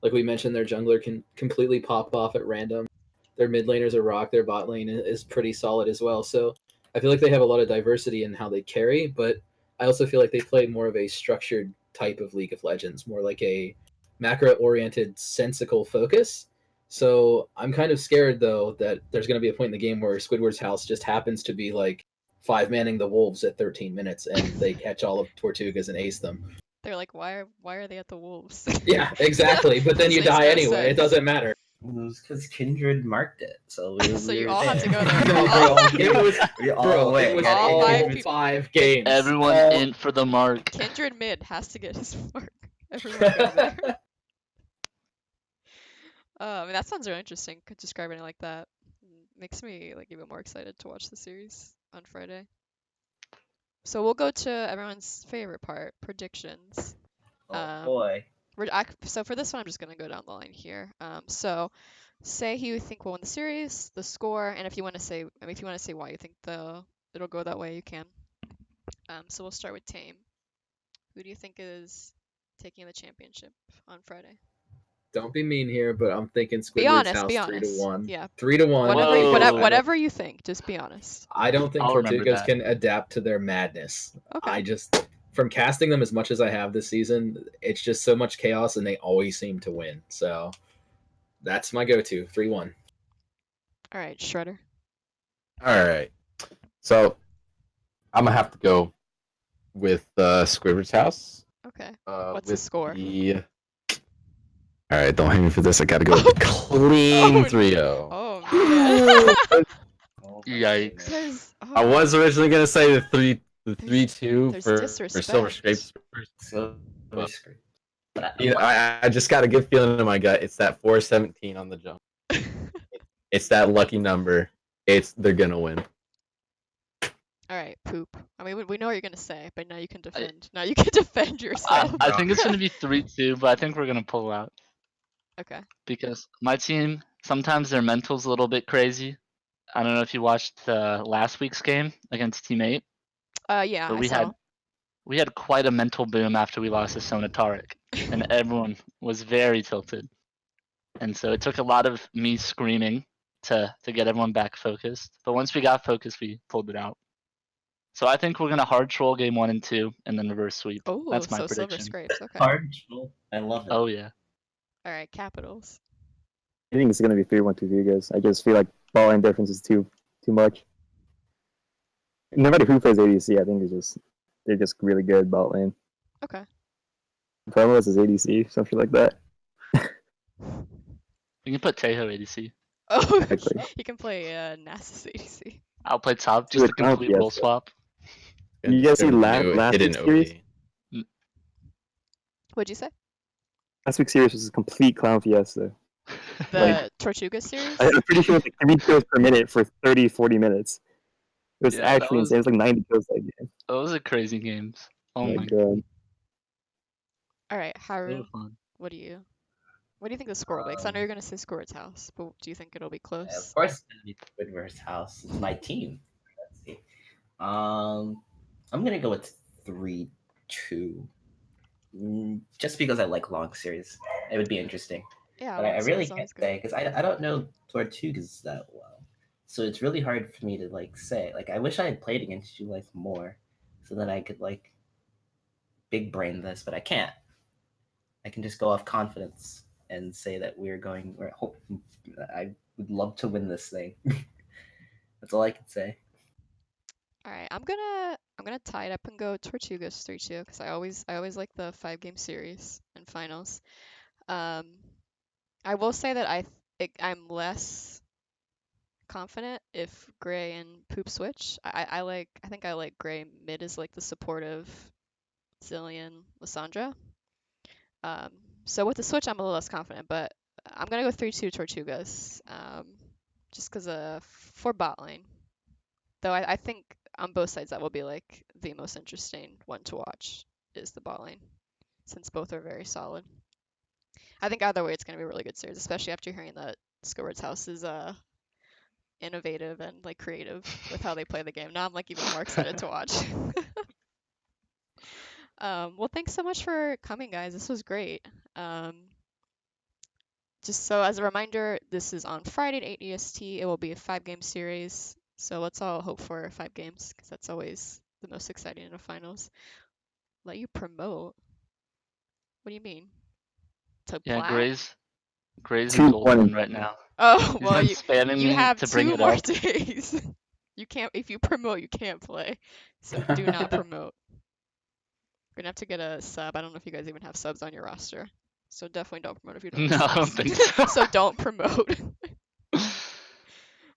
Speaker 6: Like we mentioned, their jungler can completely pop off at random. Their mid laners are rock. Their bot lane is pretty solid as well. So I feel like they have a lot of diversity in how they carry, but I also feel like they play more of a structured type of League of Legends, more like a macro-oriented, sensical focus. So I'm kind of scared, though, that there's going to be a point in the game where Squidward's House just happens to be like 5-manning the Wolves at 13 minutes, and they catch all of Tortugas and ace them.
Speaker 1: They're like, why are they at the Wolves?
Speaker 6: Yeah, exactly. But then
Speaker 1: This
Speaker 6: you
Speaker 1: makes
Speaker 6: die
Speaker 1: no
Speaker 6: anyway. It
Speaker 1: sense.
Speaker 6: doesn't matter.
Speaker 3: It was because Kindred marked it, so
Speaker 1: So you
Speaker 3: were
Speaker 1: all had to go
Speaker 3: there.
Speaker 1: there.
Speaker 6: No,
Speaker 1: Oh.
Speaker 6: bro, it was
Speaker 3: We all
Speaker 6: bro,
Speaker 3: went.
Speaker 6: it was
Speaker 1: All
Speaker 6: all
Speaker 1: five
Speaker 6: 5 games.
Speaker 2: Everyone
Speaker 6: All-
Speaker 2: in for the mark.
Speaker 1: Kindred mid has to get his mark. Everyone go there. I mean, that sounds really interesting. Describing it like that makes me like even more excited to watch the series on Friday. So we'll go to everyone's favorite part, predictions.
Speaker 3: Oh boy.
Speaker 1: So for this one, I'm just gonna go down the line here. So say who you think will win the series, the score, and if you want to say, I mean, if you want to say why you think it'll go that way, you can. So we'll start with Tame. Who do you think is taking the championship on Friday?
Speaker 6: Don't be mean here, but I'm thinking
Speaker 1: Be
Speaker 6: Squidward's
Speaker 1: honest.
Speaker 6: House
Speaker 1: Be
Speaker 6: 3-1.
Speaker 1: honest. Yeah.
Speaker 6: 3-1.
Speaker 2: Whoa.
Speaker 1: Whatever you think. Just be honest.
Speaker 6: I don't think
Speaker 2: I'll remember
Speaker 6: Tortugas
Speaker 2: that.
Speaker 6: can adapt to their madness.
Speaker 1: Okay.
Speaker 6: I just, from casting them as much as I have this season, it's just so much chaos and they always seem to win. So that's my go-to, 3-1.
Speaker 1: All right, Shredder.
Speaker 4: All right. So I'm gonna have to go with Squidward's House.
Speaker 1: Okay. What's the
Speaker 4: with
Speaker 1: score?
Speaker 4: All right, don't hate me for this. I gotta go with the clean
Speaker 1: Oh,
Speaker 4: 3-0.
Speaker 1: Oh man.
Speaker 3: Oh, my
Speaker 2: Yikes.
Speaker 3: goodness.
Speaker 4: I was originally gonna say the 3-2
Speaker 1: there's
Speaker 4: for
Speaker 1: disrespect.
Speaker 4: Silver Scrapes.
Speaker 3: So
Speaker 4: Well,
Speaker 3: screwed. But
Speaker 4: You know, I just got a good feeling in my gut. It's that 417 on the jump. It's that lucky number. They're gonna win.
Speaker 1: All right, poop. I mean, we know what you're gonna say, but now you can defend. Now you can defend yourself.
Speaker 2: I think it's gonna be 3-2, but I think we're gonna pull out
Speaker 1: Okay.
Speaker 2: because my team sometimes their mental's a little bit crazy. I don't know if you watched last week's game against Team 8,
Speaker 1: Yeah,
Speaker 2: but
Speaker 1: I
Speaker 2: we
Speaker 1: saw.
Speaker 2: we had quite a mental boom after we lost to Sona Tarek, and everyone was very tilted. And so it took a lot of me screaming to get everyone back focused. But once we got focused, we pulled it out. So I think we're gonna hard troll game 1 and 2, and then reverse sweep.
Speaker 1: Oh,
Speaker 2: That's my
Speaker 1: so Silver
Speaker 2: prediction.
Speaker 1: Scrapes. Okay.
Speaker 3: Hard troll. I love it.
Speaker 2: Oh yeah.
Speaker 1: All right, Capitals.
Speaker 5: I think it's gonna be 3-1 to you guys. I just feel like ball line difference is too much. No matter who plays ADC, I think they're just really good ball lane.
Speaker 1: Okay.
Speaker 5: Promos is ADC, something like that.
Speaker 2: We can put Tejo ADC.
Speaker 1: Oh,
Speaker 5: Exactly.
Speaker 1: you can play Nasus ADC.
Speaker 2: I'll play top,
Speaker 5: Do
Speaker 2: just
Speaker 5: a
Speaker 2: a complete
Speaker 5: comp,
Speaker 2: role
Speaker 5: yes.
Speaker 2: swap.
Speaker 5: You guys see
Speaker 4: Their
Speaker 5: last
Speaker 4: new
Speaker 5: week's
Speaker 4: hidden
Speaker 5: series?
Speaker 4: OD.
Speaker 1: What'd you say?
Speaker 5: Last week's series was a complete clown fiesta.
Speaker 1: The Tortuga series?
Speaker 5: I'm pretty sure it was like 3 kills per minute for 30, 40 minutes. It was
Speaker 2: Yeah, that
Speaker 5: actually
Speaker 2: was-
Speaker 5: insane. It was like 90 kills that game.
Speaker 2: Those are crazy games. Oh
Speaker 5: Oh my
Speaker 2: my
Speaker 5: god.
Speaker 1: All right,
Speaker 2: so
Speaker 1: Haru,
Speaker 2: fun.
Speaker 1: what do you think the score will be? 'Cause I know you're gonna say Squirt's house, but do you think it'll be
Speaker 3: Of
Speaker 1: close?
Speaker 3: course, it's gonna be Squidward's house. It's my team. Let's see. I'm gonna go with 3-2. Just because I like long series, it would be interesting.
Speaker 1: Yeah,
Speaker 3: But I
Speaker 1: long
Speaker 3: really
Speaker 1: series
Speaker 3: can't
Speaker 1: always good.
Speaker 3: say because I don't know Tortugas that well, so it's really hard for me to like say. Like I wish I had played against you like more, so that I could like big brain this, but I can't. I can just go off confidence and say that I would love to win this thing. That's all I can say.
Speaker 1: All right, I'm gonna tie it up and go Tortugas 3-2 because I always like the 5-game series and finals. I will say that I'm less confident if Gray and Poop switch. I think I like Gray mid as like the supportive Zillion Lissandra. So with the switch I'm a little less confident, but I'm gonna go 3-2 Tortugas. Just because for bot lane. Though I think on both sides that will be like the most interesting one to watch is the bot lane, since both are very solid. I think either way it's gonna be a really good series, especially after hearing that Squidward's house is innovative and like creative with how they play the game. Now I'm like even more excited to watch. Well, thanks so much for coming, guys. This was great. Just so as a reminder, this is on Friday at 8 EST. It will be a 5-game series. So let's all hope for 5 games because that's always the most exciting in the finals. Let you promote? What do you mean? To
Speaker 2: Yeah,
Speaker 1: plat?
Speaker 2: Gray's in
Speaker 5: 2-1.
Speaker 2: gold one right now.
Speaker 1: Oh,
Speaker 2: He's
Speaker 1: well,
Speaker 2: been spamming
Speaker 1: you
Speaker 2: me
Speaker 1: have
Speaker 2: to bring
Speaker 1: 2
Speaker 2: it
Speaker 1: more
Speaker 2: up.
Speaker 1: days. You can't, if you promote, you can't play. So do not promote. We're gonna have to get a sub. I don't know if you guys even have subs on your roster. So definitely don't promote if you don't
Speaker 2: No,
Speaker 1: have
Speaker 2: I don't
Speaker 1: subs.
Speaker 2: think so.
Speaker 1: So don't promote.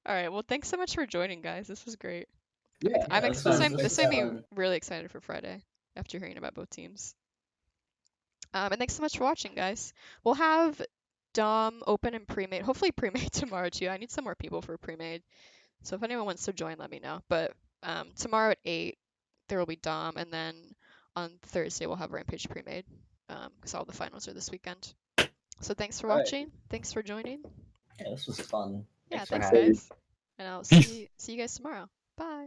Speaker 1: All right. Well, thanks so much for joining, guys. This was great.
Speaker 3: Yeah,
Speaker 1: This made me really excited for Friday after hearing about both teams. And thanks so much for watching, guys. We'll have Dom open and pre-made. Hopefully pre-made tomorrow too. I need some more people for pre-made. So if anyone wants to join, let me know. But tomorrow at 8, there will be Dom, and then on Thursday we'll have Rampage pre-made because all the finals are this weekend. So thanks for watching. Thanks for joining.
Speaker 3: Yeah, this was fun.
Speaker 1: Yeah,
Speaker 3: Thanks for
Speaker 1: thanks
Speaker 3: having me.
Speaker 1: guys. And I'll see you guys tomorrow. Bye.